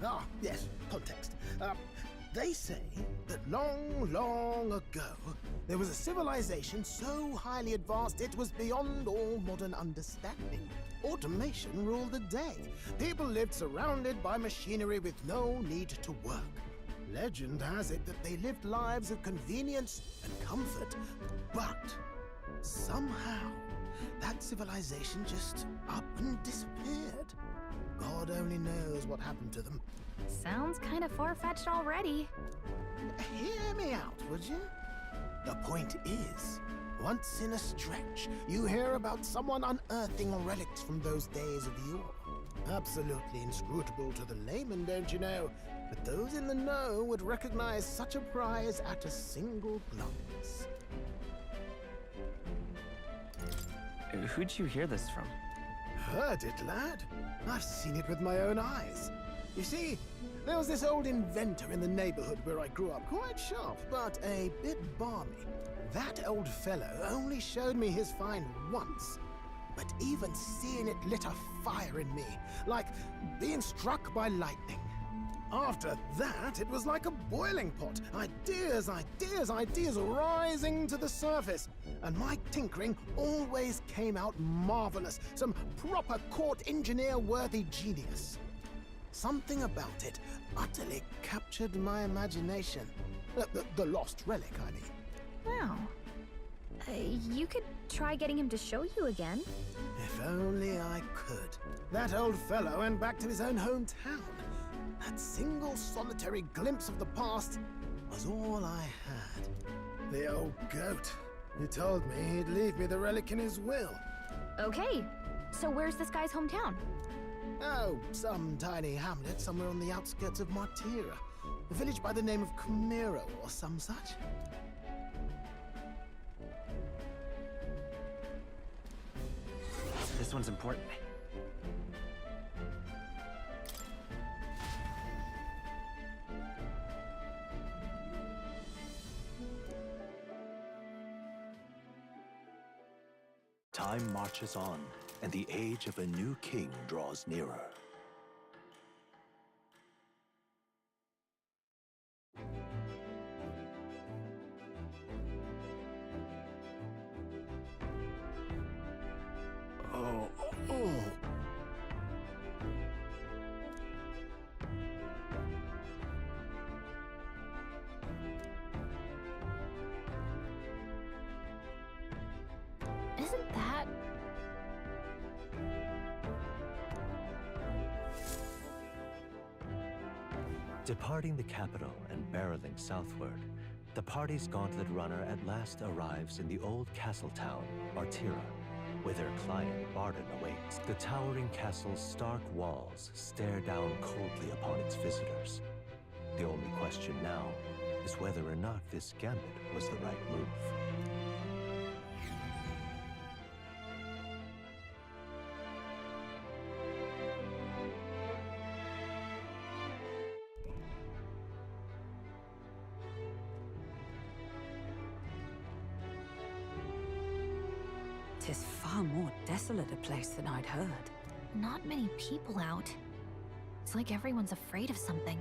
Ah, yes, context. They say that long, long ago, there was a civilization so highly advanced it was beyond all modern understanding. Automation ruled the day. People lived surrounded by machinery with no need to work. Legend has it that they lived lives of convenience and comfort, but somehow that that civilization just up and disappeared. God only knows what happened to them. Sounds kind of far-fetched already. Hear me out, would you? The point is, once in a stretch, you hear about someone unearthing relics from those days of yore. Absolutely inscrutable to the layman, don't you know? But those in the know would recognize such a prize at a single glance. Who'd you hear this from? Heard it, lad. I've seen it with my own eyes. You see, there was this old inventor in the neighborhood where I grew up, quite sharp, but a bit balmy. That old fellow only showed me his find once, but even seeing it lit a fire in me, like being struck by lightning. After that, it was like a boiling pot. Ideas, ideas, ideas rising to the surface. And my tinkering always came out marvelous. Some proper court engineer-worthy genius. Something about it utterly captured my imagination. The lost relic, I mean. Wow. You could try getting him to show you again. If only I could. That old fellow went back to his own hometown. That single solitary glimpse of the past was all I had. The old goat. He told me he'd leave me the relic in his will. Okay, so where's this guy's hometown? Oh, some tiny hamlet somewhere on the outskirts of Martira. A village by the name of Camiro or some such. This one's important. Time marches on, and the age of a new king draws nearer. Isn't that... Departing the capital and barreling southward, the party's gauntlet runner at last arrives in the old castle town, Martira, where their client, Barden, awaits. The towering castle's stark walls stare down coldly upon its visitors. The only question now is whether or not this gambit was the right move. Tis far more desolate a place than I'd heard. Not many people out. It's like everyone's afraid of something.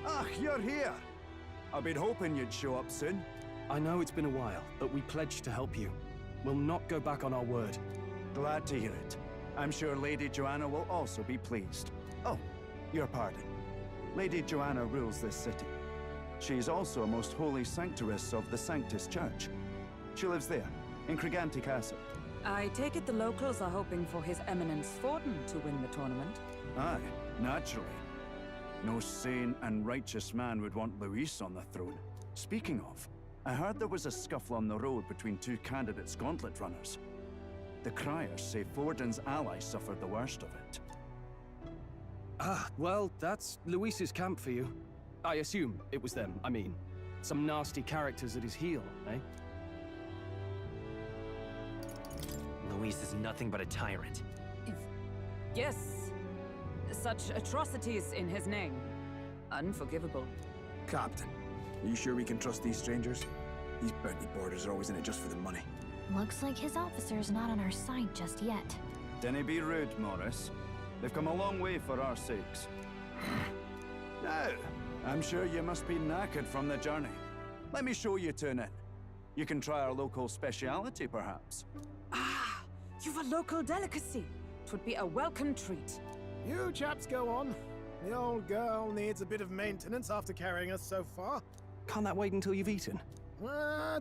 Ah, you're here! I've been hoping you'd show up soon. I know it's been a while, but we pledged to help you. We'll not go back on our word. Glad to hear it. I'm sure Lady Joanna will also be pleased. Oh, your pardon. Lady Joanna rules this city. She's also a most holy sanctuaress of the Sanctus Church. She lives there, in Criganti Castle. I take it the locals are hoping for His Eminence Forden to win the tournament. Aye, naturally. No sane and righteous man would want Luis on the throne. Speaking of, I heard there was a scuffle on the road between two candidates gauntlet runners. The criers say Forden's allies suffered the worst of it. Ah, well, that's Luis's camp for you. I assume it was them, I mean. Some nasty characters at his heel, eh? Luis is nothing but a tyrant. Yes. Such atrocities in his name. Unforgivable. Captain, are you sure we can trust these strangers? These bounty boarders are always in it just for the money. Looks like his officer's not on our side just yet. Dinna be rude, Morris. They've come a long way for our sakes. Now, I'm sure you must be knackered from the journey. Let me show you to an inn. You can try our local speciality, perhaps. Ah, you've a local delicacy. 'Twould be a welcome treat. You chaps go on. The old girl needs a bit of maintenance after carrying us so far. Can't that wait until you've eaten?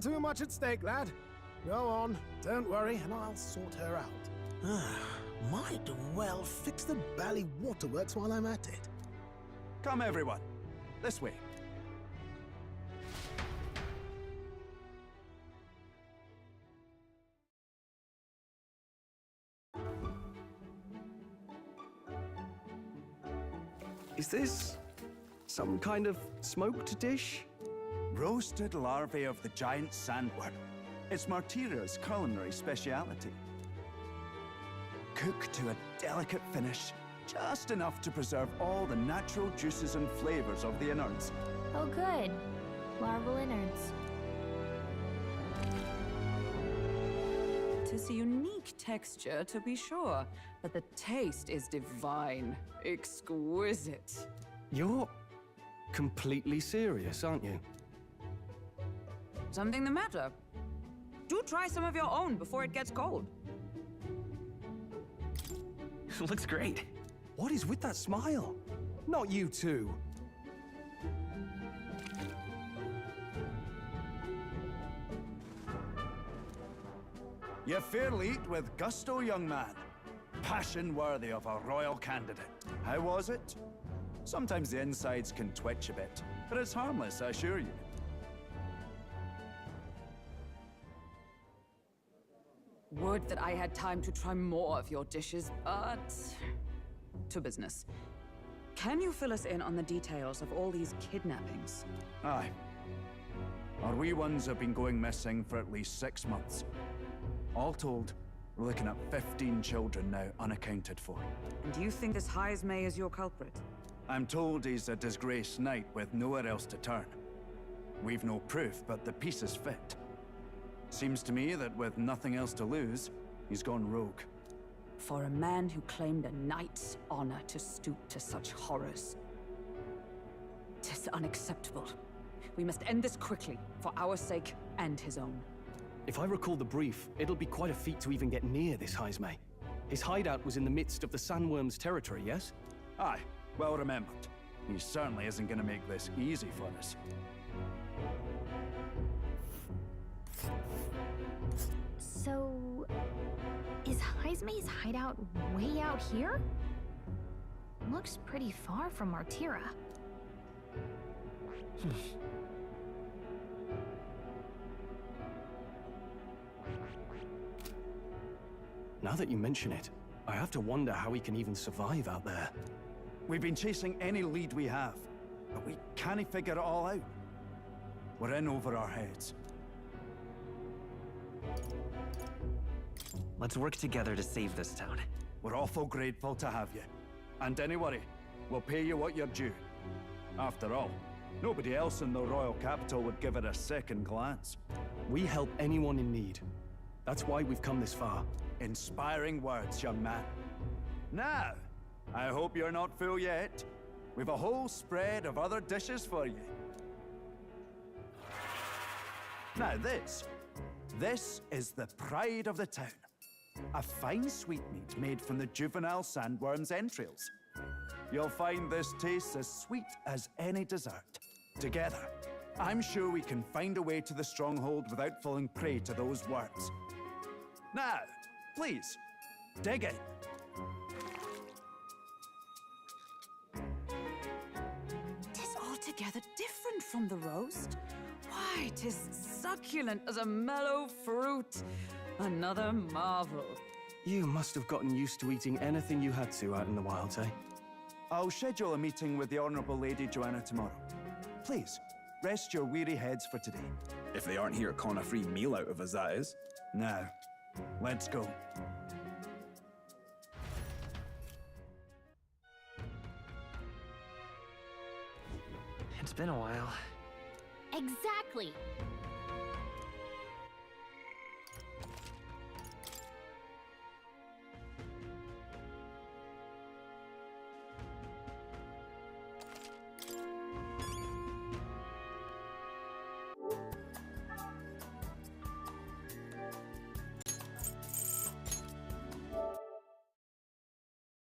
Too much at stake, lad. Go on, don't worry, and I'll sort her out. Might well fix the Bally Waterworks while I'm at it. Come, everyone. This way. Is this some kind of smoked dish? Roasted larvae of the giant sandworm. It's Martira's culinary speciality. Cooked to a delicate finish, just enough to preserve all the natural juices and flavors of the innards. Oh, good. Larval innards. Tis a unique texture, to be sure, but the taste is divine, exquisite. You're completely serious, aren't you? Something the matter? Do try some of your own before it gets cold. Looks great. What is with that smile? Not you two. You fairly eat with gusto, young man. Passion worthy of a royal candidate. How was it? Sometimes the insides can twitch a bit, but it's harmless, I assure you. Would that I had time to try more of your dishes, but... to business. Can you fill us in on the details of all these kidnappings? Aye. Our wee ones have been going missing for at least 6 months. All told, we're looking at 15 children now unaccounted for. And do you think this Heismay is your culprit? I'm told he's a disgraced knight with nowhere else to turn. We've no proof, but the pieces fit. Seems to me that with nothing else to lose, he's gone rogue. For a man who claimed a knight's honor to stoop to such horrors. 'Tis unacceptable. We must end this quickly, for our sake and his own. If I recall the brief, it'll be quite a feat to even get near this Heismay. His hideout was in the midst of the sandworm's territory, yes? Aye, well remembered. He certainly isn't going to make this easy for us. So... is Heismay's hideout way out here? Looks pretty far from Martira. Now that you mention it, I have to wonder how he can even survive out there. We've been chasing any lead we have, but we can't figure it all out. We're in over our heads. Let's work together to save this town. We're awful grateful to have you. And don't worry, we'll pay you what you're due. After all, nobody else in the royal capital would give it a second glance. We help anyone in need. That's why we've come this far. Inspiring words, young man. Now, I hope you're not full yet. We've a whole spread of other dishes for you. Now this is the pride of the town. A fine sweetmeat made from the juvenile sandworm's entrails. You'll find this tastes as sweet as any dessert. Together, I'm sure we can find a way to the stronghold without falling prey to those worms. Now, please, dig in. Tis altogether different from the roast. Why, 'tis succulent as a mellow fruit. Another marvel. You must have gotten used to eating anything you had to out in the wilds, eh? I'll schedule a meeting with the Honourable Lady Joanna tomorrow. Please, rest your weary heads for today. If they aren't here con a free meal out of us, that is. Now, let's go. It's been a while. Exactly!